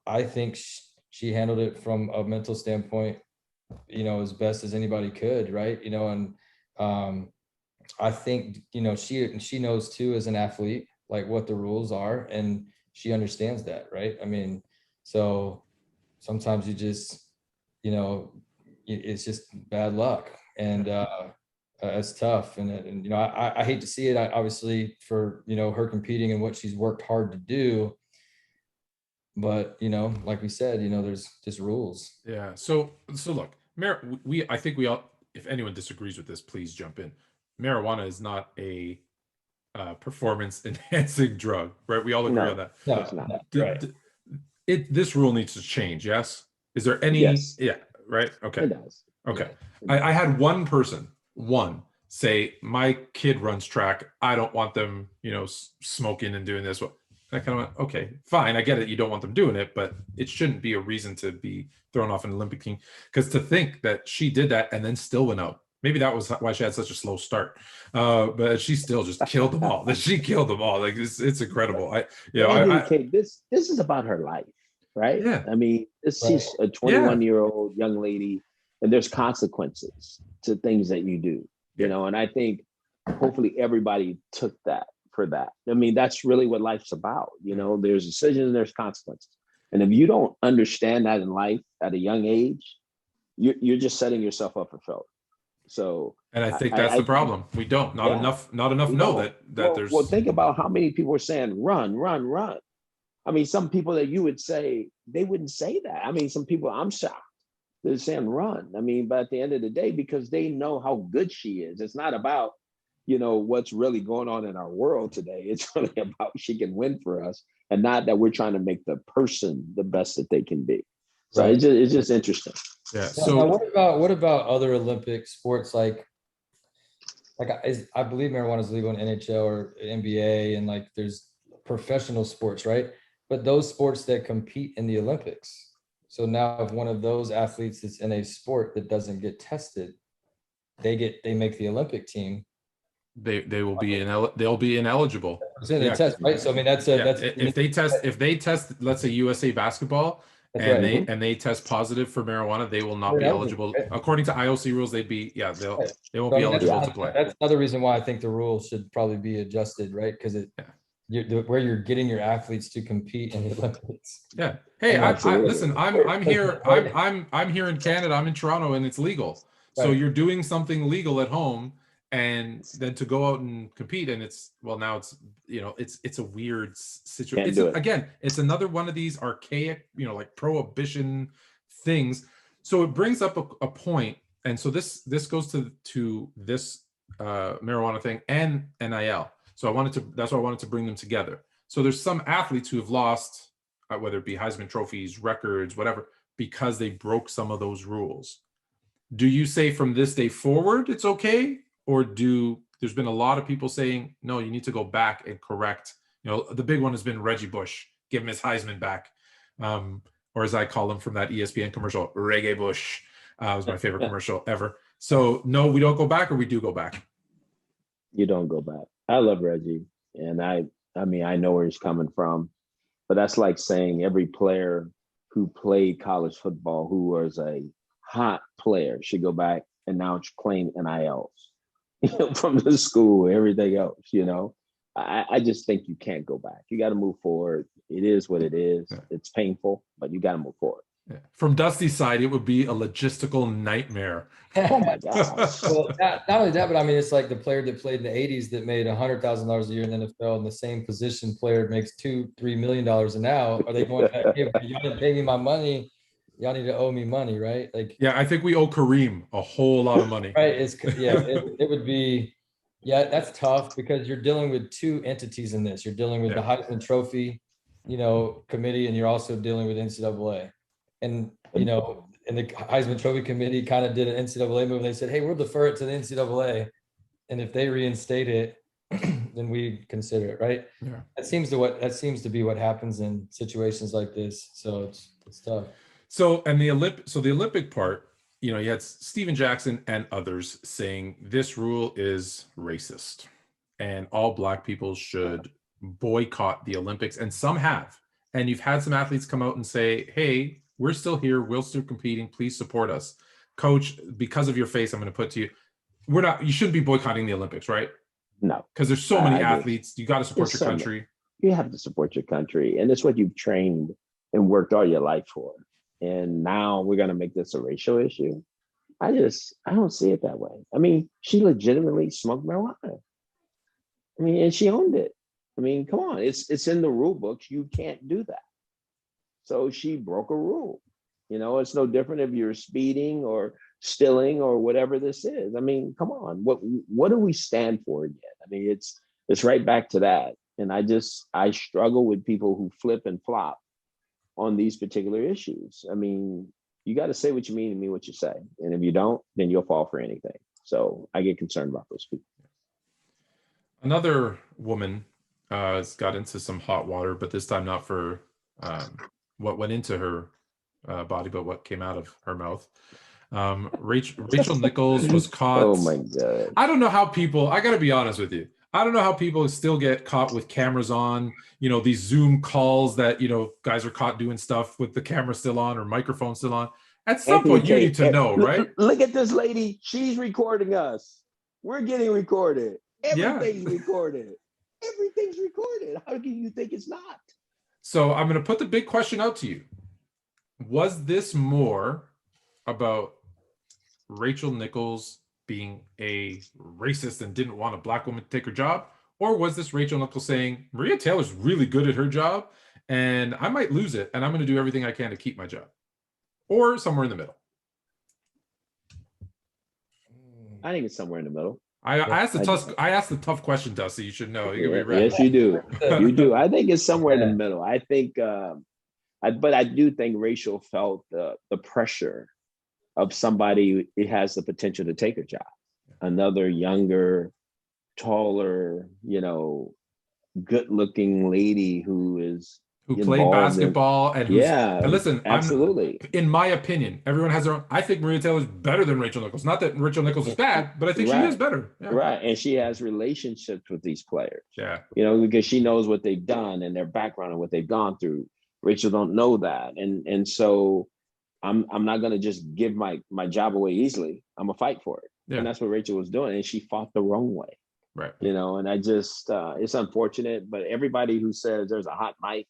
I think she handled it from a mental standpoint, as best as anybody could, right? And I think, she knows too, as an athlete, like what the rules are, and she understands that, right? I mean, so sometimes you just, it's just bad luck, and it's tough. And I hate to see it, obviously, for, her competing and what she's worked hard to do. But, like we said, there's just rules.
Yeah. So look, I think we all, if anyone disagrees with this, please jump in. Marijuana is not a performance enhancing drug, right? We all agree on that.
No, it's not.
Right.
This rule needs to change. Yes. Is there any?
Yes.
Yeah. Right. Okay.
It does.
Okay. I had one person say, my kid runs track. I don't want them, smoking and doing this. I kind of went, okay, fine. I get it. You don't want them doing it, but it shouldn't be a reason to be thrown off an Olympic team. Because to think that she did that and then still went out, maybe that was why she had such a slow start. But she still just killed them all. She killed them all. Like it's incredible.
Anthony Kate, this is about her life, right?
Yeah.
I mean, she's a 21-year-old young lady, and there's consequences to things that you do, you know. And I think hopefully everybody took that for that. I mean, that's really what life's about. You know, there's decisions, there's consequences. And if you don't understand that in life at a young age, you're just setting yourself up for failure. So,
and I think that's the problem. We don't, not enough know that there's.
Well, think about how many people are saying, run, run, run. I mean, some people that you would say, they wouldn't say that. I mean, some people, I'm shocked. They're saying run. I mean, but at the end of the day, because they know how good she is, it's not about, you know, what's really going on in our world today. It's really about she can win for us, and not that we're trying to make the person the best that they can be. So it's just interesting.
Yeah.
So now what about other Olympic sports like I believe marijuana is legal in NHL or NBA, and like there's professional sports, right? But those sports that compete in the Olympics. So now if one of those athletes is in a sport that doesn't get tested, they make the Olympic team.
They will be they'll be ineligible.
So they test, right? So I mean that's
if they test, let's say USA basketball, and they test positive for marijuana, they will not be eligible. According to IOC rules, they won't be eligible to play.
That's another reason why I think the rules should probably be adjusted, right? Because where you're getting your athletes to compete in the Olympics.
Yeah. Hey, listen, I'm here. I'm here in Canada. I'm in Toronto, and it's legal. So you're doing something legal at home, and then to go out and compete, and it's a weird situation. It's another one of these archaic, like prohibition things. So it brings up a point, and so this goes to this marijuana thing and NIL. So that's why I wanted to bring them together. So there's some athletes who have lost, whether it be Heisman trophies, records, whatever, because they broke some of those rules. Do you say from this day forward it's okay? Or there's been a lot of people saying, no, you need to go back and correct. The big one has been Reggie Bush, give him his Heisman back. Or as I call him from that ESPN commercial, Reggae Bush. Was my favorite commercial ever. So no, we don't go back, or we do go back?
You don't go back. I love Reggie. And I mean, I know where he's coming from, but that's like saying every player who played college football, who was a hot player, should go back and now claim NILs. From the school, everything else, I just think you can't go back. You got to move forward. It is what it is. Yeah. It's painful, but you got to move forward.
Yeah. From Dusty's side, it would be a logistical nightmare.
Oh my gosh.
Well, not only that, but I mean, it's like the player that played in the 80s that made $100,000 a year in the NFL, and the same position player makes $2-3 million, and now are they going, hey, y'all didn't pay me my money, y'all need to owe me money, right? Like,
yeah, I think we owe Kareem a whole lot of money.
Right. It would be, that's tough, because you're dealing with two entities in this. You're dealing with the Heisman Trophy, committee, and you're also dealing with NCAA. And, and the Heisman Trophy committee kind of did an NCAA move. They said, hey, we'll defer it to the NCAA. And if they reinstate it, then we consider it, right?
Yeah.
That seems to be what happens in situations like this. So it's tough.
So, and the Olympic part, you had Steven Jackson and others saying this rule is racist and all Black people should boycott the Olympics. And some have. And you've had some athletes come out and say, hey, we're still here. We're still competing. Please support us. Coach, because of your face, I'm going to put to you, you shouldn't be boycotting the Olympics, right?
No.
Because there's so many athletes. You got to support your country.
You have to support your country. And it's what you've trained and worked all your life for. And now we're going to make this a racial issue. I don't see it that way. I mean, she legitimately smoked marijuana. I mean, and she owned it. I mean, come on, it's in the rule books. You can't do that. So she broke a rule. It's no different if you're speeding or stealing or whatever this is. I mean, come on, what do we stand for again? I mean, it's right back to that. And I struggle with people who flip and flop on these particular issues. I mean, you got to say what you mean and mean what you say. And if you don't, then you'll fall for anything. So I get concerned about those people.
Another woman has got into some hot water, but this time not for what went into her body, but what came out of her mouth. Rachel Nichols was caught.
Oh my God.
I don't know how people, I got to be honest with you. I don't know how people still get caught with cameras on, these Zoom calls that, guys are caught doing stuff with the camera still on or microphone still on. At some
Anthony
point, you
K,
need to know, right?
Look at this lady. She's recording us. We're getting recorded.
Yeah.
Everything's recorded. Everything's recorded. How can you think it's not?
So I'm going to put the big question out to you. Was this more about Rachel Nichols being a racist and didn't want a black woman to take her job? Or was this Rachel Nichols saying, Maria Taylor's really good at her job and I might lose it and I'm going to do everything I can to keep my job? Or somewhere in the middle?
I think it's somewhere in the middle.
I asked the tough question, Dusty. You should know. You could be
Yes, you do. You do. I think it's somewhere in the middle. I think, but I do think Rachel felt the pressure of somebody who has the potential to take her job. Another younger, taller, good-looking lady who
played basketball and listen,
absolutely.
In my opinion, everyone has their own. I think Maria Taylor is better than Rachel Nichols. Not that Rachel Nichols is bad, but I think she is better. Yeah.
Right, and she has relationships with these players.
Yeah,
because she knows what they've done and their background and what they've gone through. Rachel don't know that, and so I'm not gonna just give my job away easily. I'm gonna fight for it, and that's what Rachel was doing, and she fought the wrong way.
Right.
And I just it's unfortunate, but everybody who says there's a hot mic.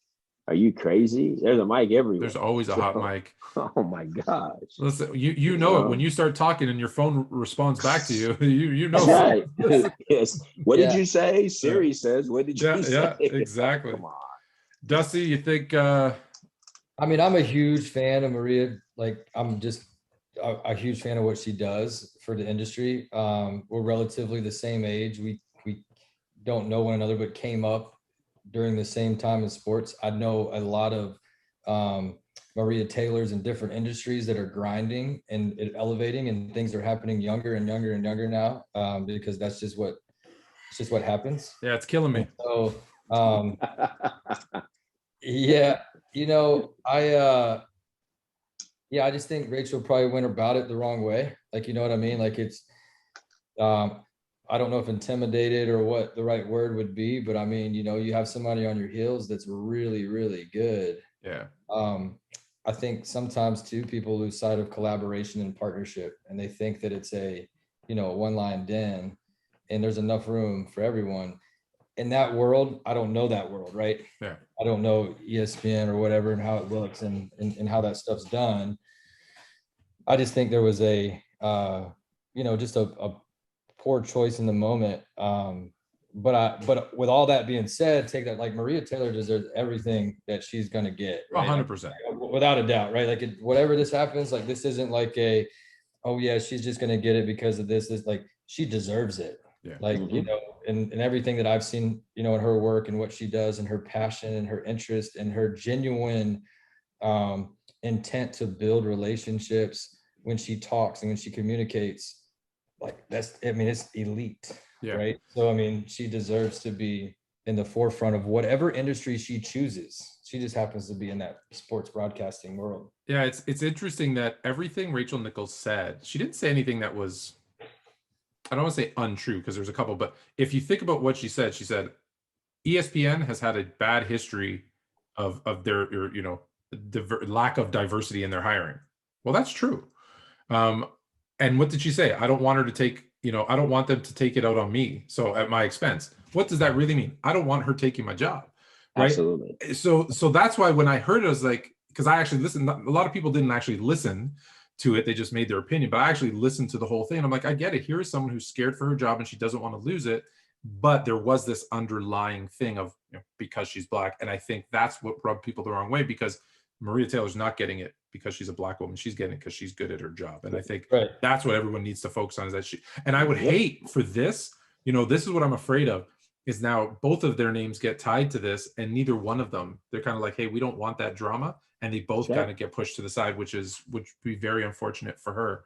Are you crazy? There's a mic everywhere.
There's always a hot mic.
Oh my gosh!
Listen, you know it when you start talking and your phone responds back to you. You know.
Right. Yes. What did you say? Siri says. What did you say?
Yeah, exactly.
Come on,
Dusty. You think?
I mean, I'm a huge fan of Maria. Like, I'm just a huge fan of what she does for the industry. We're relatively the same age. We don't know one another, but came up during the same time in sports. I know a lot of Maria Taylors in different industries that are grinding and elevating, and things are happening younger and younger and younger now, because that's just what happens.
Yeah, it's killing me.
So yeah, I just think Rachel probably went about it the wrong way. Like, you know what I mean? Like, it's I don't know if intimidated or what the right word would be, but I mean, you have somebody on your heels that's really, really good.
Yeah.
I think sometimes too, people lose sight of collaboration and partnership, and they think that it's a one-line den and there's enough room for everyone. In that world, I don't know that world, right?
Yeah.
I don't know ESPN or whatever and how it looks and how that stuff's done. I just think there was a just a poor choice in the moment. But with all that being said, take that, like, Maria Taylor deserves everything that she's going to get. Right?
100%.
Without a doubt, right? Like, whatever this happens, like, this isn't like oh yeah, she's just going to get it because of this. Like, she deserves it.
Yeah.
Like, and everything that I've seen, in her work and what she does and her passion and her interest and her genuine intent to build relationships when she talks and when she communicates, like, it's elite.
Yeah.
Right. So, I mean, she deserves to be in the forefront of whatever industry she chooses. She just happens to be in that sports broadcasting world.
Yeah. It's interesting that everything Rachel Nichols said, she didn't say anything that was, I don't want to say untrue, because there's a couple, but if you think about what she said ESPN has had a bad history of their, lack of diversity in their hiring. Well, that's true. And what did she say? I don't want her to take, I don't want them to take it out on me. So at my expense. What does that really mean? I don't want her taking my job. Right.
Absolutely.
So that's why when I heard it, I was like, because I actually listened. A lot of people didn't actually listen to it. They just made their opinion, but I actually listened to the whole thing. And I'm like, I get it. Here is someone who's scared for her job and she doesn't want to lose it. But there was this underlying thing of, because she's Black. And I think that's what rubbed people the wrong way, because Maria Taylor's not getting it because she's a Black woman. She's getting it because she's good at her job. And I think that's what everyone needs to focus on, is that and I would hate for this, this is what I'm afraid of, is now both of their names get tied to this, and neither one of them, they're kind of like, hey, we don't want that drama. And they both kind of get pushed to the side, which would be very unfortunate for her.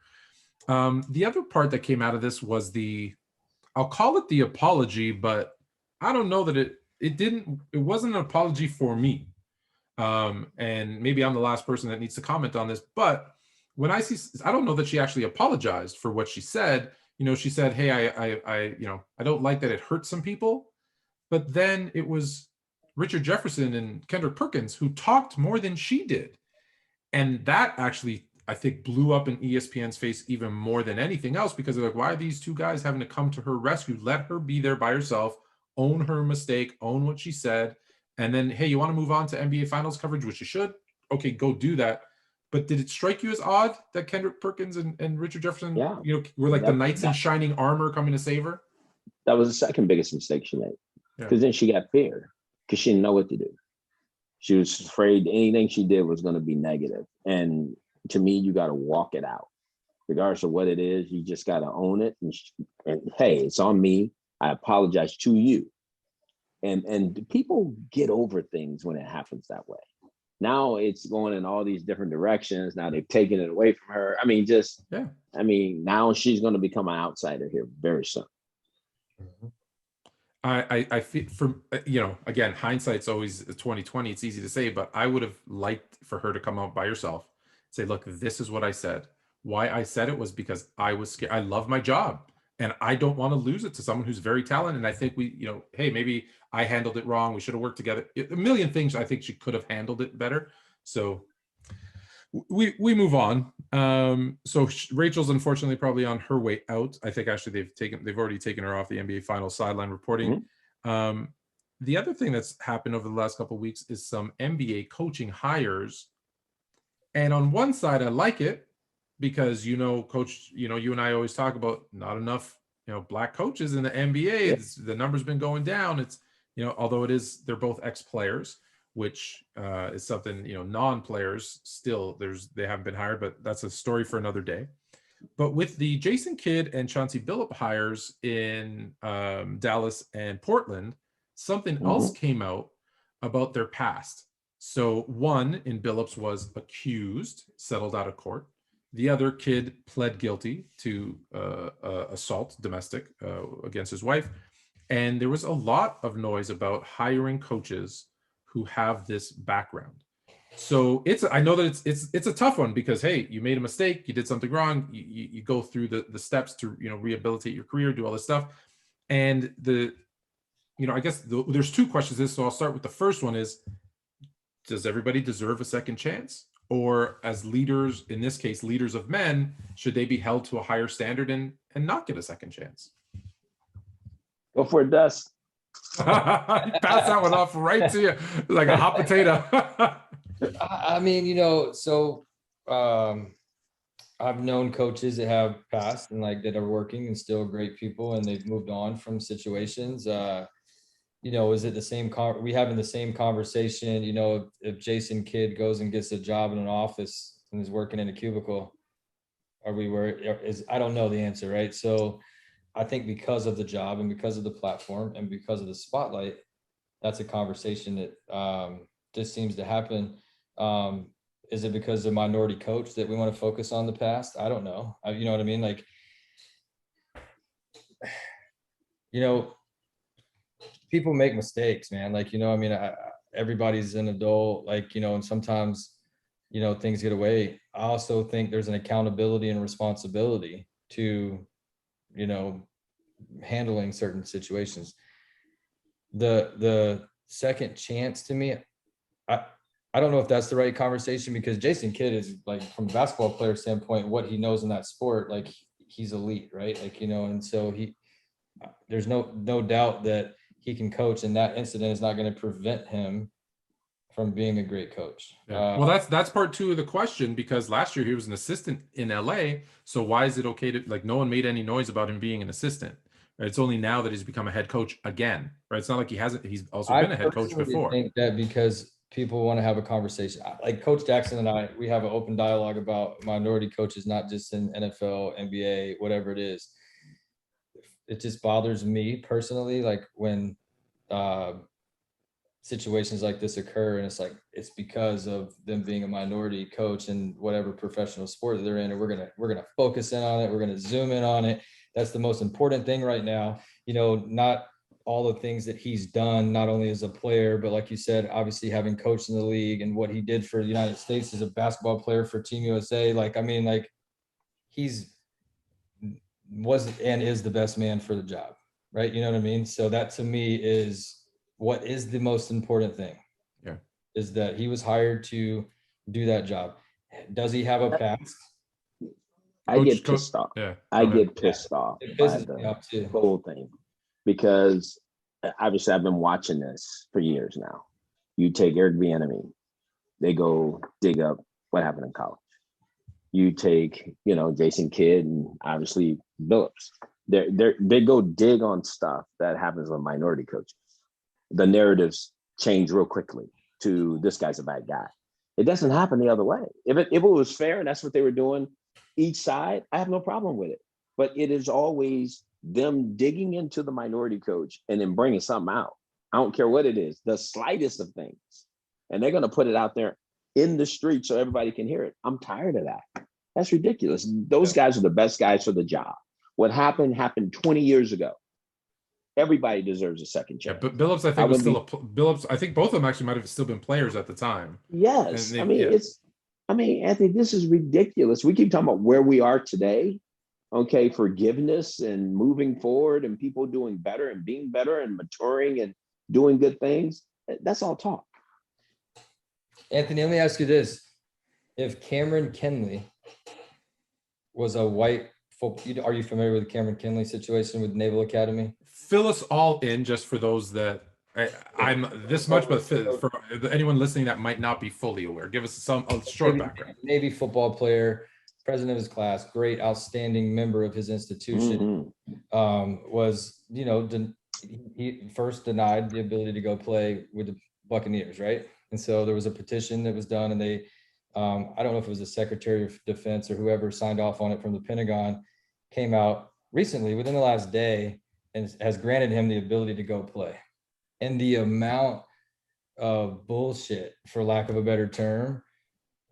The other part that came out of this was I'll call it the apology, but I don't know that it wasn't an apology for me. And maybe I'm the last person that needs to comment on this, but when I don't know that she actually apologized for what she said. She said, hey, I don't like that it hurt some people. But then it was Richard Jefferson and Kendrick Perkins who talked more than she did. And that actually, I think, blew up in ESPN's face even more than anything else, because they're like, why are these two guys having to come to her rescue? Let her be there by herself, own her mistake, own what she said. And then, hey, you want to move on to NBA Finals coverage, which you should. Okay, go do that. But did it strike you as odd that Kendrick Perkins and Richard Jefferson, were like the knights in shining armor coming to save her?
That was the second biggest mistake she made. Because then she got fear because she didn't know what to do. She was afraid anything she did was going to be negative. And to me, you got to walk it out. Regardless of what it is, you just got to own it. And hey, it's on me. I apologize to you. And people get over things when it happens that way. Now it's going in all these different directions. Now they've taken it away from her. I mean, now she's going to become an outsider here very soon.
Mm-hmm. I feel, for again, hindsight's always 2020. It's easy to say, but I would have liked for her to come out by herself, say, look, this is what I said. Why I said it was because I was scared. I love my job and I don't want to lose it to someone who's very talented. And I think hey, maybe I handled it wrong. We should have worked together. A million things. I think she could have handled it better. So we move on. So Rachel's unfortunately probably on her way out. I think actually they've already taken her off the NBA Finals sideline reporting. Mm-hmm. The other thing that's happened over the last couple of weeks is some NBA coaching hires. And on one side, I like it because, coach, you and I always talk about not enough, black coaches in the NBA. Yeah. The number's been going down. It's, although they're both ex-players, which is something, non-players still they haven't been hired, but that's a story for another day. But with the Jason Kidd and Chauncey Billups hires in Dallas and Portland, something else came out about their past. So one in Billups was accused, settled out of court. The other Kidd pled guilty to assault, domestic, against his wife. And there was a lot of noise about hiring coaches who have this background. So I know that it's a tough one because, hey, you made a mistake, you did something wrong, you go through the steps to, rehabilitate your career, do all this stuff. And I guess there's two questions. So I'll start with the first one is, does everybody deserve a second chance? Or as leaders, in this case, leaders of men, should they be held to a higher standard and not get a second chance?
Go for it, Dust.
You pass that one off right to you like a hot potato.
I mean, I've known coaches that have passed and that are working and still great people, and they've moved on from situations. Is it the same? We having the same conversation? If Jason Kidd goes and gets a job in an office and is working in a cubicle, I don't know the answer, right? So I think because of the job and because of the platform and because of the spotlight, that's a conversation that just seems to happen. Is it because of minority coach that we want to focus on the past? I don't know. You know what I mean? People make mistakes, man. Everybody's an adult, and sometimes, things get away. I also think there's an accountability and responsibility to, handling certain situations. The second chance to me, I don't know if that's the right conversation because Jason Kidd is from a basketball player standpoint, what he knows in that sport, he's elite, right? And so there's no doubt that he can coach, and that incident is not going to prevent him from being a great coach.
Yeah. Well, that's part two of the question, because last year he was an assistant in LA. So why is it okay to no one made any noise about him being an assistant? Right? It's only now that he's become a head coach again, right? It's not like he's also been a head coach before.
I think that because people want to have a conversation, Coach Jackson and I, we have an open dialogue about minority coaches, not just in NFL, NBA, whatever it is. It just bothers me personally, when situations like this occur, and it's because of them being a minority coach in whatever professional sport that they're in, and we're gonna focus in on it, we're gonna zoom in on it. That's the most important thing right now. Not all the things that he's done, not only as a player, but like you said, obviously having coached in the league and what he did for the United States as a basketball player for Team USA. Like, I mean, like was and is the best man for the job, right? You know what I mean? So that to me is what is the most important thing.
Yeah.
Is that he was hired to do that job. Does he have a past?
I get pissed off.
Yeah.
I get pissed off
It
by
pisses me
the
off too.
whole thing because obviously I've been watching this for years now. You take Eric Bieniemy, they go dig up what happened in college. You take, Jason Kidd and obviously Billups. They go dig on stuff that happens with minority coaches. The narratives change real quickly to this guy's a bad guy. It doesn't happen the other way. If it was fair and that's what they were doing, each side, I have no problem with it. But it is always them digging into the minority coach and then bringing something out. I don't care what it is, the slightest of things. And they're going to put it out there in the street so everybody can hear it. I'm tired of that. That's ridiculous. Those guys are the best guys for the job. What happened 20 years ago. Everybody deserves a second chance.
Yeah, but Billups, I think, was still Billups. I think both of them actually might have still been players at the time.
Yes. Anthony, this is ridiculous. We keep talking about where we are today. Okay, forgiveness and moving forward and people doing better and being better and maturing and doing good things. That's all talk.
Anthony, let me ask you this. If Cameron Kinley was a white football, are you familiar with the Cameron Kinley situation with Naval Academy?
Fill us all in just for those that I'm this much, but for anyone listening that might not be fully aware, give us a short background.
Navy football player, president of his class, great, outstanding member of his institution, was, he first denied the ability to go play with the Buccaneers, right? And so there was a petition that was done, and they, I don't know if it was the Secretary of Defense or whoever signed off on it from the Pentagon, came out recently within the last day and has granted him the ability to go play. And the amount of bullshit, for lack of a better term,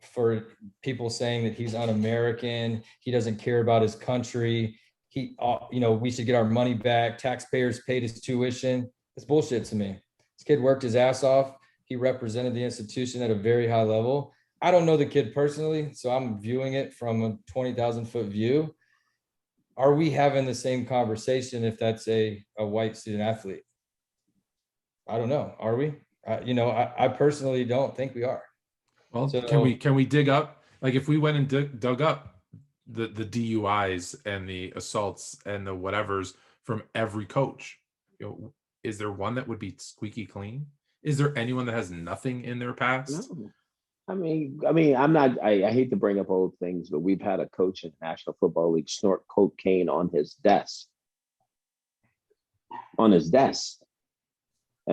for people saying that he's un-American, he doesn't care about his country, we should get our money back, taxpayers paid his tuition. It's bullshit to me. This kid worked his ass off. He represented the institution at a very high level. I don't know the kid personally, so I'm viewing it from a 20,000-foot view. Are we having the same conversation if that's a white student athlete? I don't know. Are we? I personally don't think we are.
Well,
so,
can we dig up, like if we went and dug up the DUIs and the assaults and the whatevers from every coach, is there one that would be squeaky clean? Is there anyone that has nothing in their past?
No. I hate to bring up old things, but we've had a coach in the National Football League snort cocaine on his desk. And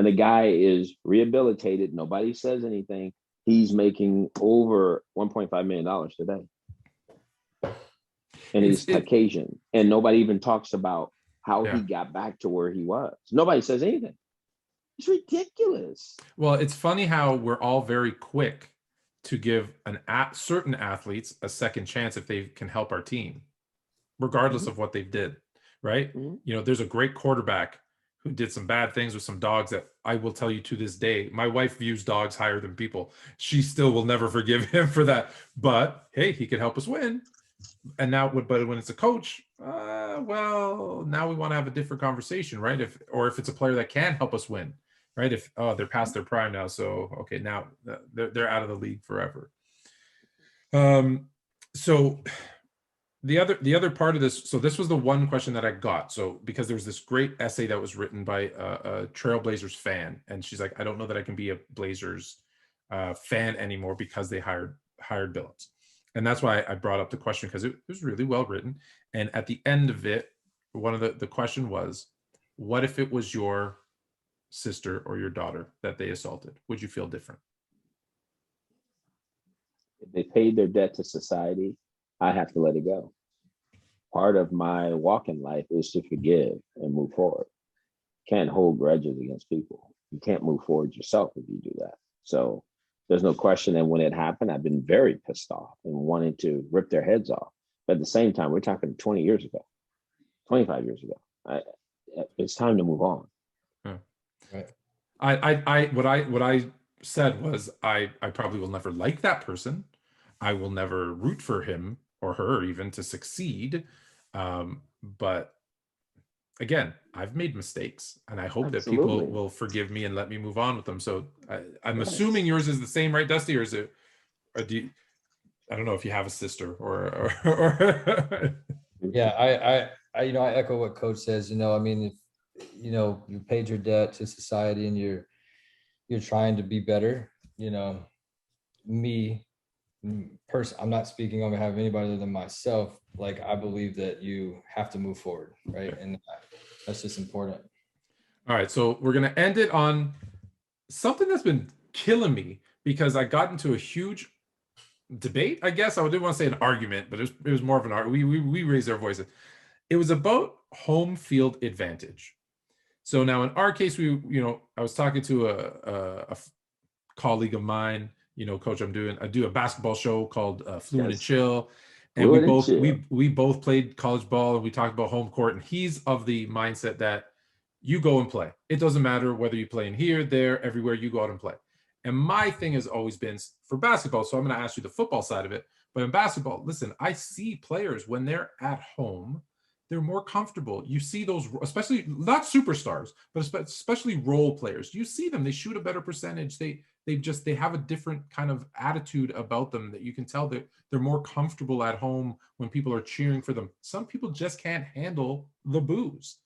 the guy is rehabilitated. Nobody says anything. He's making over $1.5 million today. And he's Caucasian. And nobody even talks about how he got back to where he was. Nobody says anything. It's ridiculous.
Well, it's funny how we're all very quick to give certain athletes a second chance if they can help our team, regardless of what they did, right? There's a great quarterback who did some bad things with some dogs that I will tell you to this day, my wife views dogs higher than people. She still will never forgive him for that. But hey, he could help us win. And now, but when it's a coach, well, now we want to have a different conversation, right? If it's a player that can help us win. Right? If they're past their prime now, so okay, now they're out of the league forever. So the other part of this, so this was the one question that I got. So because there was this great essay that was written by a Trailblazers fan, and she's like, I don't know that I can be a Blazers fan anymore because they hired Billups, and that's why I brought up the question, because it was really well written. And at the end of it, one of the question was, what if it was your sister or your daughter that they assaulted? Would you feel different?
If they paid their debt to society, I have to let it go. Part of my walk in life is to forgive and move forward. Can't hold grudges against people. You can't move forward yourself if you do that. So there's no question that when it happened, I've been very pissed off and wanting to rip their heads off. But at the same time, we're talking 20 years ago, 25 years ago. It's time to move on.
Right.
What I said was I probably will never like that person. I will never root for him or her even to succeed. But again, I've made mistakes, and I hope that people
Absolutely.
will forgive me and let me move on with them. So I'm
Yes.
assuming yours is the same, right, Dusty? Or is it? Or do you, I don't know if you have a sister or
Yeah, I echo what Coach says. I mean, if you paid your debt to society and you're trying to be better. Me, I'm not speaking on behalf of anybody other than myself. Like, I believe that you have to move forward, right? And that's just important.
All right, so we're gonna end it on something that's been killing me because I got into a huge debate. I guess I didn't want to say an argument, but it was more of an argument. We raised our voices. It was about home field advantage. So now in our case, I was talking to a colleague of mine. Coach, I do a basketball show called Fluent and
Yes.
Chill, and
Fluent and Chill.
we both played college ball, and we talked about home court. And he's of the mindset that you go and play. It doesn't matter whether you play in here, there, everywhere. You go out and play. And my thing has always been for basketball. So I'm going to ask you the football side of it. But in basketball, listen, I see players when they're at home, they're more comfortable. You see those, especially not superstars, but especially role players. You see them; they shoot a better percentage. They have a different kind of attitude about them that you can tell that they're more comfortable at home when people are cheering for them. Some people just can't handle the booze,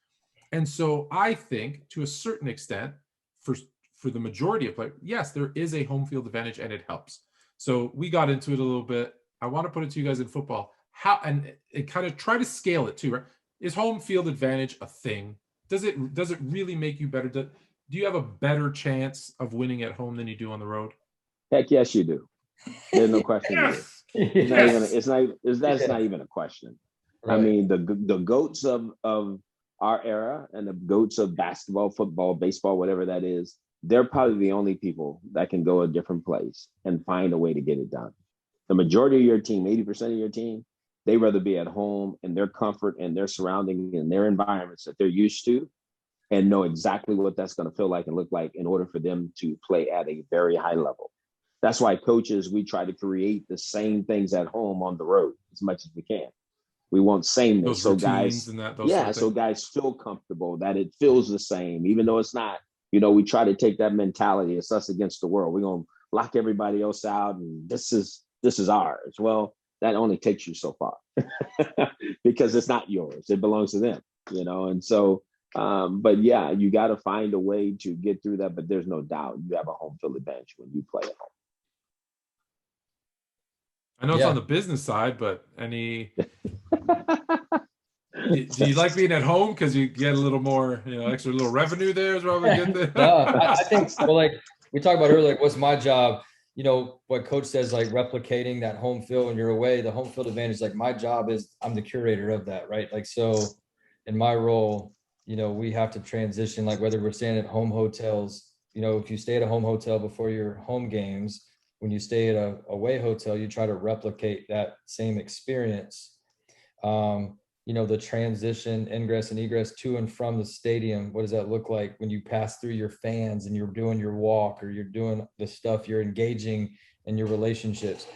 and so I think to a certain extent, for the majority of players, yes, there is a home field advantage and it helps. So we got into it a little bit. I want to put it to you guys in football. How, and it kind of try to scale it too, right? Is home field advantage a thing? Does it really make you better? Do you have a better chance of winning at home than you do on the road?
Heck yes, you do. There's no question.
Yes.
That's not even a question. Right. I mean, the goats of our era and the goats of basketball, football, baseball, whatever that is, they're probably the only people that can go a different place and find a way to get it done. The majority of your team, 80% of your team, they rather be at home in their comfort and their surroundings and their environments that they're used to and know exactly what that's going to feel like and look like in order for them to play at a very high level. That's why coaches, we try to create the same things at home on the road as much as we can. We want sameness. So guys, so guys feel comfortable, that it feels the same, even though it's not. We try to take that mentality. It's us against the world. We're going to lock everybody else out, and this is ours. Well, that only takes you so far because it's not yours. It belongs to them, And so, but yeah, you got to find a way to get through that. But there's no doubt you have a home field advantage when you play at home.
I know it's on the business side, but any. Do you like being at home because you get a little more, extra little revenue there as well?
I think, like we talked about earlier, what's my job? What Coach says, like replicating that home field when you're away, the home field advantage. Like my job is I'm the curator of that, right? Like, so in my role, we have to transition, like whether we're staying at home hotels, if you stay at a home hotel before your home games, when you stay at a away hotel, you try to replicate that same experience. The transition, ingress and egress to and from the stadium. What does that look like when you pass through your fans and you're doing your walk or you're doing the stuff, you're engaging in your relationships?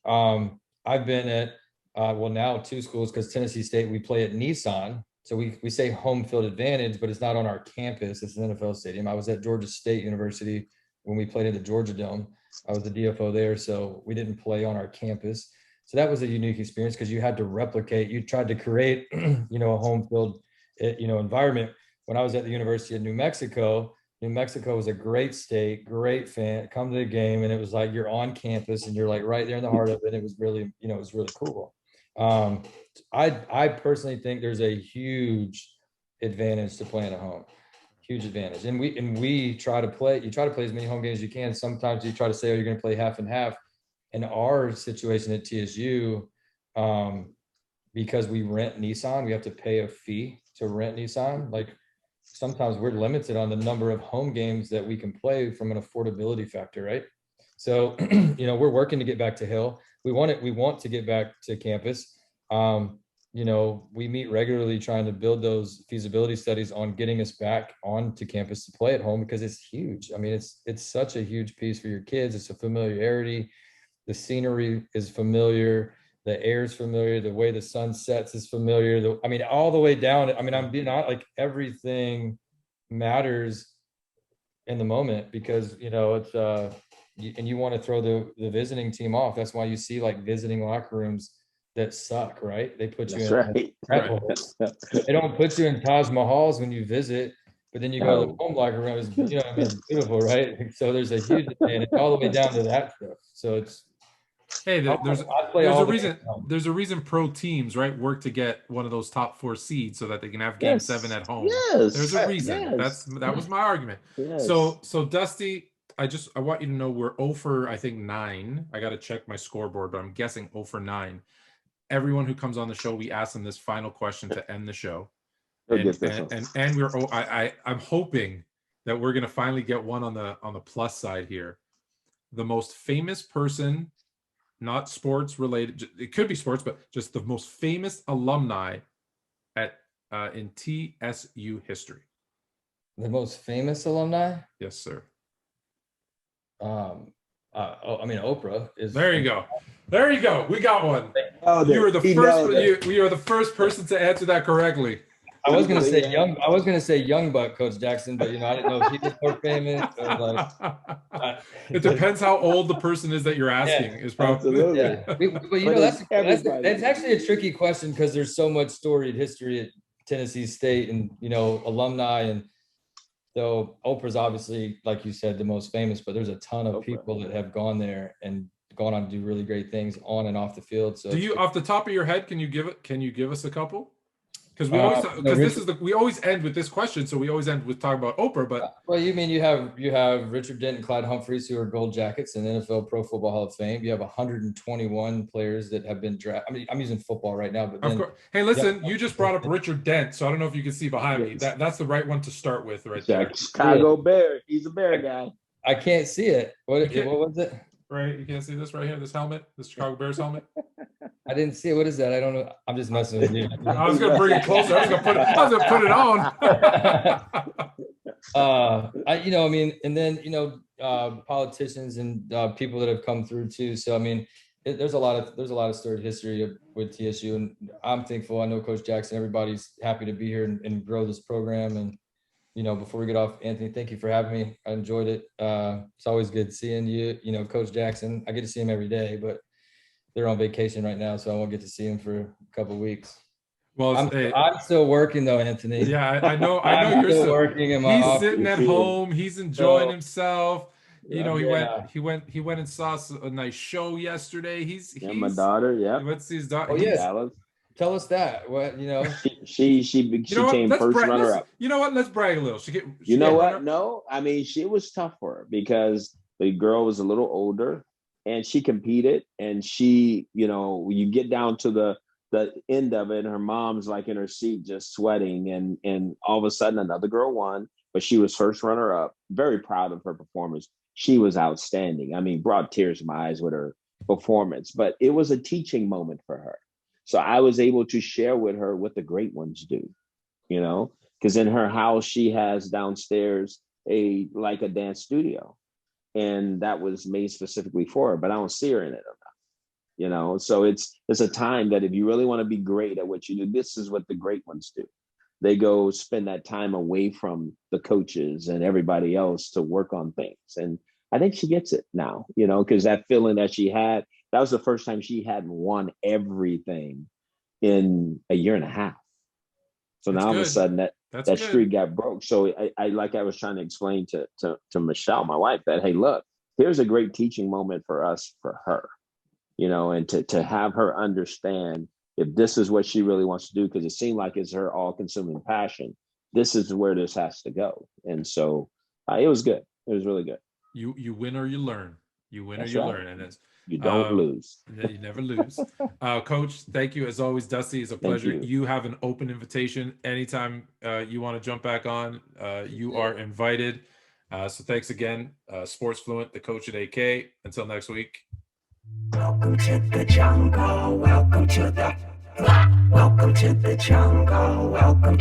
I've been at, now 2 schools, because Tennessee State, we play at Nissan. So we say home field advantage, but it's not on our campus. It's an NFL stadium. I was at Georgia State University when we played at the Georgia Dome. I was the DFO there, so we didn't play on our campus. So that was a unique experience because you had to replicate, you tried to create, a home field, environment. When I was at the University of New Mexico was a great state, great fan, come to the game. And it was like, you're on campus and you're like right there in the heart of it. It was really, it was really cool. I personally think there's a huge advantage to playing at home, huge advantage. And we try to play, you try to play as many home games as you can. Sometimes you try to say, oh, you're going to play half and half. In our situation at TSU, because we rent Nissan, we have to pay a fee to rent Nissan. Like sometimes we're limited on the number of home games that we can play from an affordability factor, right? So, we're working to get back to Hill. We want to get back to campus. we meet regularly trying to build those feasibility studies on getting us back onto campus to play at home, because it's huge. I mean, it's such a huge piece for your kids. It's a familiarity. The scenery is familiar. The air is familiar. The way the sun sets is familiar. I mean, all the way down. I mean, I'm being honest, like everything matters in the moment, because it's and you want to throw the visiting team off. That's why you see like visiting locker rooms that suck, right? They put you in
Right.
They don't put you in Taj Mahals when you visit, but then you go to the home locker room. It's, it's beautiful, right? So there's a huge advantage all the way down to that stuff. So it's
there's a reason pro teams, right, work to get one of those top 4 seeds so that they can have game 7 at home. There's a reason. That was my argument. So Dusty, I want you to know we're 0 for, I think, 9. I got to check my scoreboard, but I'm guessing 0 for 9. Everyone who comes on the show, we ask them this final question to end the show. And I'm hoping that we're going to finally get one on the plus side here. The most famous person, not sports related, it could be sports, but just the most famous alumni in TSU history.
The most famous alumni?
Yes, sir.
Oprah is.
There you go. We got one. You are the first person to answer that correctly.
I was gonna say young buck, Coach Jackson, but I didn't know if he was more famous. Or
it depends how old the person is that you're asking. Is probably.
Yeah. But that's actually a tricky question, because there's so much storied history at Tennessee State and alumni, and so Oprah's obviously, like you said, the most famous, but there's a ton of people that have gone there and gone on to do really great things on and off the field. So, do you,
off the top of your head, can you give us a couple? Because we always end with this question, so we always end with talking about Oprah. But
you have Richard Dent and Clyde Humphreys, who are gold jackets in NFL Pro Football Hall of Fame. You have 121 players that have been drafted. I mean, I'm using football right now, but
of course. Hey, listen, you just brought up Richard Dent, so I don't know if you can see behind me. That's the right one to start with, right there.
Chicago Bear. He's a Bear guy.
I can't see it. What was it?
Right, you can't see this right here. This helmet, this Chicago Bears helmet.
I didn't see it. What is that? I don't know. I'm just messing with you.
I was gonna bring it closer. I was gonna put it on.
And then politicians and people that have come through too. So I mean, there's a lot of storied history with TSU, and I'm thankful. I know Coach Jackson. Everybody's happy to be here and grow this program. And before we get off, Anthony, thank you for having me. I enjoyed it. It's always good seeing you. Coach Jackson. I get to see him every day, but they're on vacation right now, so I won't get to see him for a couple of weeks.
Well,
I'm still working though, Anthony.
Yeah, I know. You're still working. He's sitting at home. He's enjoying himself. He went and saw a nice show yesterday. He's
my daughter. Yeah,
he went to see his daughter.
Oh yes. Tell us that. What
she came first runner up.
You know what? Let's brag a little.
No, I mean, she was tough for her because the girl was a little older. And she competed, and she, you get down to the end of it, and her mom's like in her seat just sweating, and all of a sudden another girl won, but she was first runner up. Very proud of her performance. She was outstanding. I mean, brought tears to my eyes with her performance, but it was a teaching moment for her. So I was able to share with her what the great ones do, because in her house, she has downstairs a dance studio. And that was made specifically for her, but I don't see her in it enough, So it's a time that if you really want to be great at what you do, this is what the great ones do. They go spend that time away from the coaches and everybody else to work on things. And I think she gets it now, because that feeling that she had, that was the first time she hadn't won everything in a year and a half. So now all of a sudden that streak got broke. So I like I was trying to explain to Michelle, my wife, that, hey, look, here's a great teaching moment for us, for her, and to have her understand if this is what she really wants to do, because it seemed like it's her all-consuming passion. This is where this has to go. And so it was good. It was really good.
You win or you learn. You win or you learn. And it's
you don't lose.
You never lose. Coach, thank you. As always, Dusty, it's a pleasure. You have an open invitation. Anytime you want to jump back on, you are invited. So thanks again. Sports Fluent, the coach at AK. Until next week.
Welcome to the jungle. Welcome to the Welcome to the jungle. Welcome.